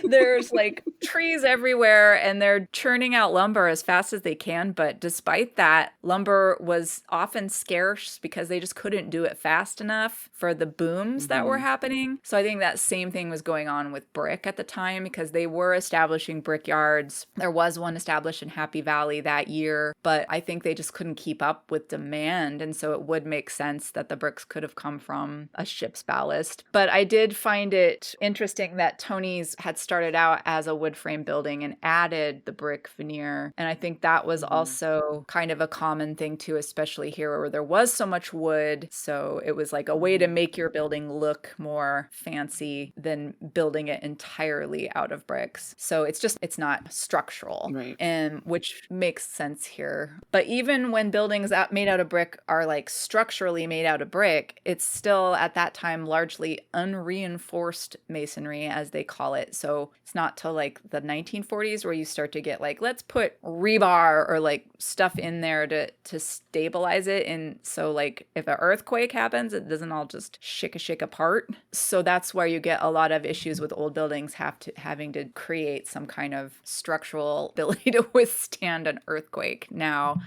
there's like trees everywhere and they're churning out lumber as fast as they can. But despite that, lumber was often scarce because they just couldn't do it fast enough for the booms that were happening. So I think that same thing was going on with brick at the time because they were establishing brickyards. There was one established in Happy Valley that year, but I think they just couldn't keep up with demand. And so it would make sense that the bricks could have come from a ship's ballast. But I did find it interesting that Tony's had started out as a wood frame building and added the brick veneer. And I think that was also kind of a common thing too, especially here where there was so much wood. So it was like a way to make your building look more fancy than building it entirely out of bricks. So it's not structural, right? And which makes sense here. But even when buildings made out of brick are like structurally made out of brick, it's still at that time largely unreinforced masonry, as they call it. So it's not till like the 1940s where you start to get like, let's put rebar or like stuff in there to stabilize it. And so like if an earthquake happens, it doesn't all just shake apart. So that's where you get a lot of issues with old buildings having to create some kind of structural ability to withstand an earthquake. Now,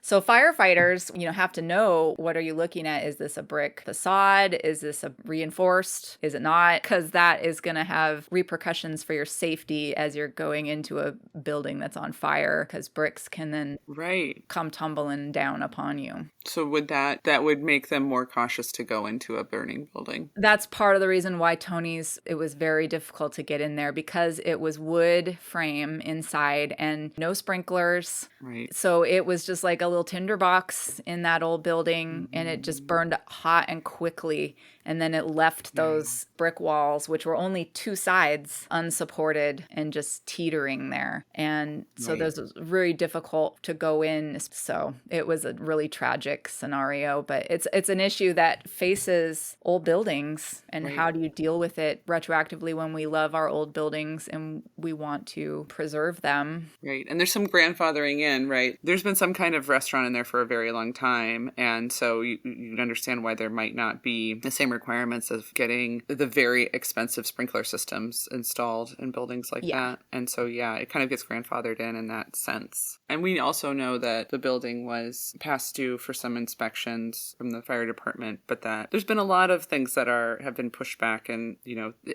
so firefighters, have to know, what are you looking at? Is this a brick facade? Is this a reinforced? Is it not? Because that is going to have repercussions for your safety as you're going into a building that's on fire, because bricks can then come tumbling down upon you. So would that would make them more cautious to go into a burning building? That's part of the reason why Tony's, it was very difficult to get in there, because it was wood frame inside and no sprinklers. Right. So it was just like a little tinderbox in that old building, and it just burned hot and quickly. And then it left those brick walls, which were only two sides, unsupported and just teetering there. And so those was very difficult to go in. So it was a really tragic scenario, but it's an issue that faces old buildings. And how do you deal with it retroactively when we love our old buildings and we want to preserve them? Right. And there's some grandfathering in, right? There's been some kind of restaurant in there for a very long time. And so you understand why there might not be the same requirements of getting the very expensive sprinkler systems installed in buildings like that. And so, it kind of gets grandfathered in that sense. And we also know that the building was past due for some inspections from the fire department, but that there's been a lot of things that have been pushed back, and,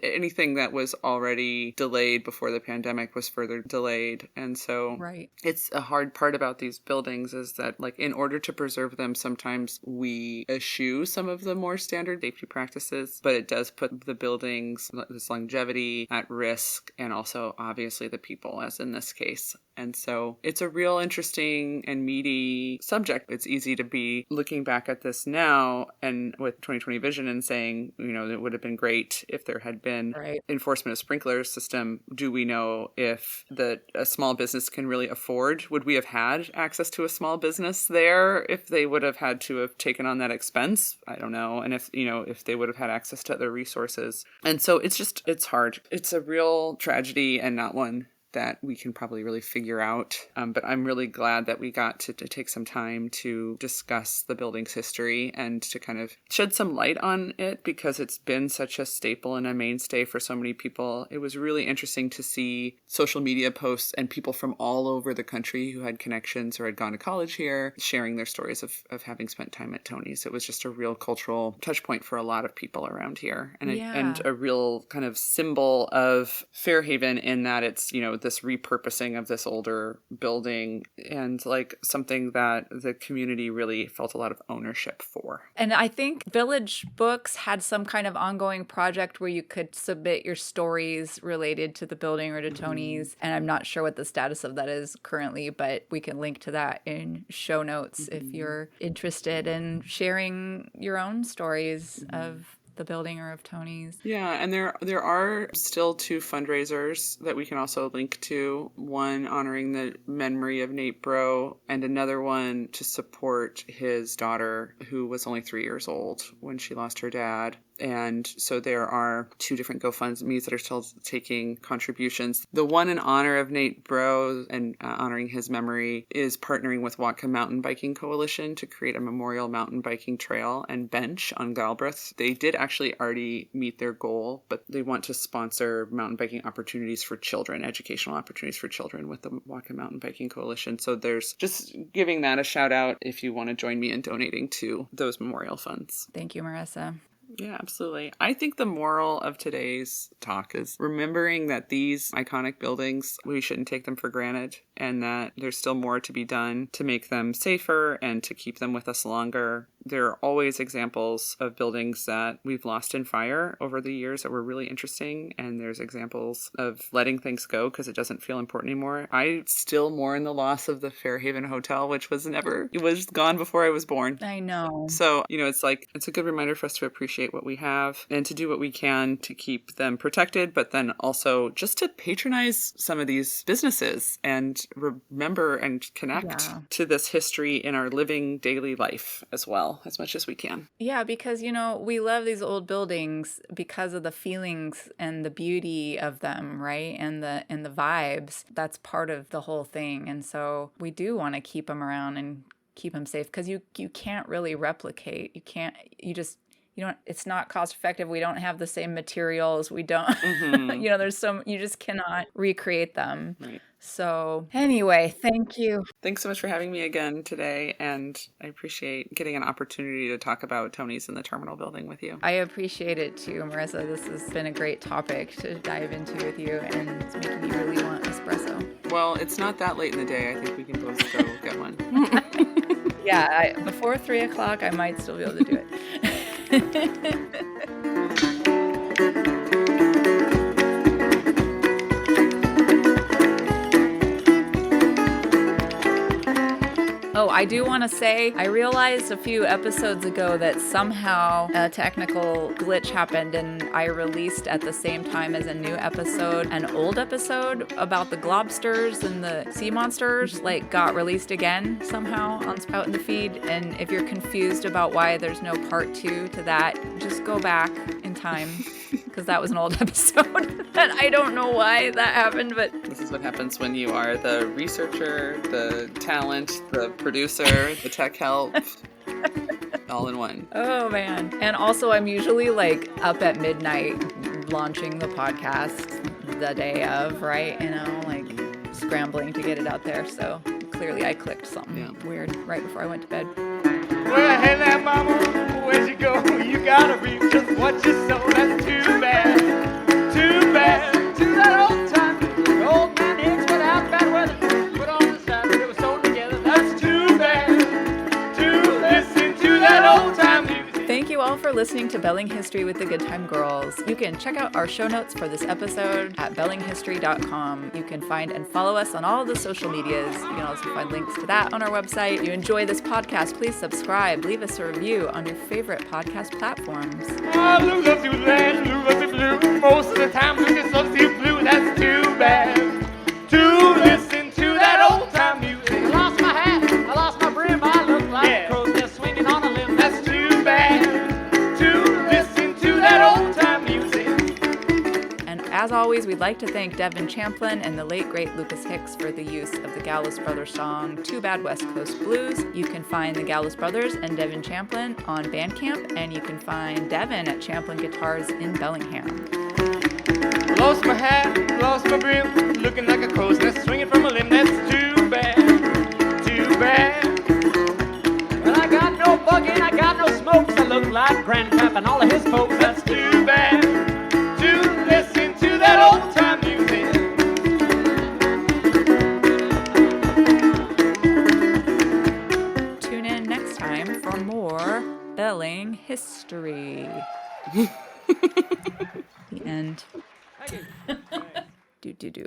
anything that was already delayed before the pandemic was further delayed. And so it's a hard part about these buildings is that, like, in order to preserve them, sometimes we eschew some of the more standard safety practices, but it does put the buildings, this longevity, at risk, and also obviously the people, as in this case. And so it's a real interesting and meaty subject. It's easy to be looking back at this now and with 2020 vision and saying, it would have been great if there had been enforcement of sprinkler system. Do we know if a small business can really afford? Would we have had access to a small business there if they would have had to have taken on that expense? I don't know. And if they would have had access to other resources. And so it's hard. It's a real tragedy and not one that we can probably really figure out. But I'm really glad that we got to take some time to discuss the building's history and to kind of shed some light on it, because it's been such a staple and a mainstay for so many people. It was really interesting to see social media posts and people from all over the country who had connections or had gone to college here sharing their stories of having spent time at Tony's. It was just a real cultural touch point for a lot of people around here, and a real kind of symbol of Fairhaven in that it's, this repurposing of this older building and like something that the community really felt a lot of ownership for. And I think Village Books had some kind of ongoing project where you could submit your stories related to the building or to Tony's. And I'm not sure what the status of that is currently, but we can link to that in show notes if you're interested in sharing your own stories of the building or of Tony's. Yeah, and there are still two fundraisers that we can also link to. One honoring the memory of Nate Bro, and another one to support his daughter, who was only 3 years old when she lost her dad. And so there are two different GoFundMes that are still taking contributions. The one in honor of Nate Bro and honoring his memory is partnering with Whatcom Mountain Biking Coalition to create a memorial mountain biking trail and bench on Galbraith. They did actually already meet their goal, but they want to sponsor mountain biking opportunities for children, educational opportunities for children with the Whatcom Mountain Biking Coalition. So there's just giving that a shout out if you want to join me in donating to those memorial funds. Thank you, Marissa. Yeah, absolutely. I think the moral of today's talk is remembering that these iconic buildings, we shouldn't take them for granted, and that there's still more to be done to make them safer and to keep them with us longer. There are always examples of buildings that we've lost in fire over the years that were really interesting, and there's examples of letting things go because it doesn't feel important anymore. I still mourn the loss of the Fairhaven Hotel, which was gone before I was born. I know. So, it's a good reminder for us to appreciate what we have and to do what we can to keep them protected, but then also just to patronize some of these businesses and remember and connect to this history in our living daily life as well, as much as we can. Yeah, because, we love these old buildings because of the feelings and the beauty of them, right? And the vibes. That's part of the whole thing. And so we do want to keep them around and keep them safe, because you can't really replicate. It's not cost effective. We don't have the same materials. We don't, you just cannot recreate them. Right. So anyway, thank you. Thanks so much for having me again today. And I appreciate getting an opportunity to talk about Tony's in the Terminal Building with you. I appreciate it too, Marissa. This has been a great topic to dive into with you, and it's making me really want espresso. Well, it's not that late in the day. I think we can both go get one. Yeah, before 3 o'clock, I might still be able to do it. Oh, I do want to say, I realized a few episodes ago that somehow a technical glitch happened and I released at the same time as a new episode, an old episode about the globsters and the sea monsters, like got released again somehow out in the feed. And if you're confused about why there's no part 2 to that, just go back in time. Because that was an old episode. And I don't know why that happened, but... This is what happens when you are the researcher, the talent, the producer, the tech help, all in one. Oh, man. And also, I'm usually, like, up at midnight launching the podcast the day of, right? You know, like, scrambling to get it out there. So, clearly I clicked something weird right before I went to bed. Well, hey there, mama, where'd you go? You gotta reap just what you sow. That's too bad, too bad. To that old time, the old man hits without bad weather. Put on the side, they were sewn together. That's too bad to listen to that old time music. Thank you all for listening to Belling History with the Good Time Girls. You can check out our show notes for this episode at bellinghistory.com. You can find and follow us on all the social medias. You can also find links to that on our website. If you enjoy this podcast, please subscribe. Leave us a review on your favorite podcast platforms. Oh, blue, lovely red, blue, lovely blue. Most of the time, blue is lovely blue. That's too bad to listen to that old time music. I lost my hat, I lost my brim. I look like a crow's nest swinging on a limb. That's too bad to listen to that old time music. And as always, we'd like to thank Devin Champlin and the late great Lucas Hicks for the use of the Gallows Brothers song Too Bad West Coast Blues. You can find the Gallows Brothers and Devin Champlin on Bandcamp, and you can find Devin at Champlin Guitars in Bellingham. Lost my hat, lost my brim, looking like a crow's nest swinging from a limb. That's too bad, too bad. Well, I got no bugging, I got no smokes. I look like Grandpap and all of his folks. That's too bad to listen to that old time music. Tune in next time for more Belling History. The end. Do.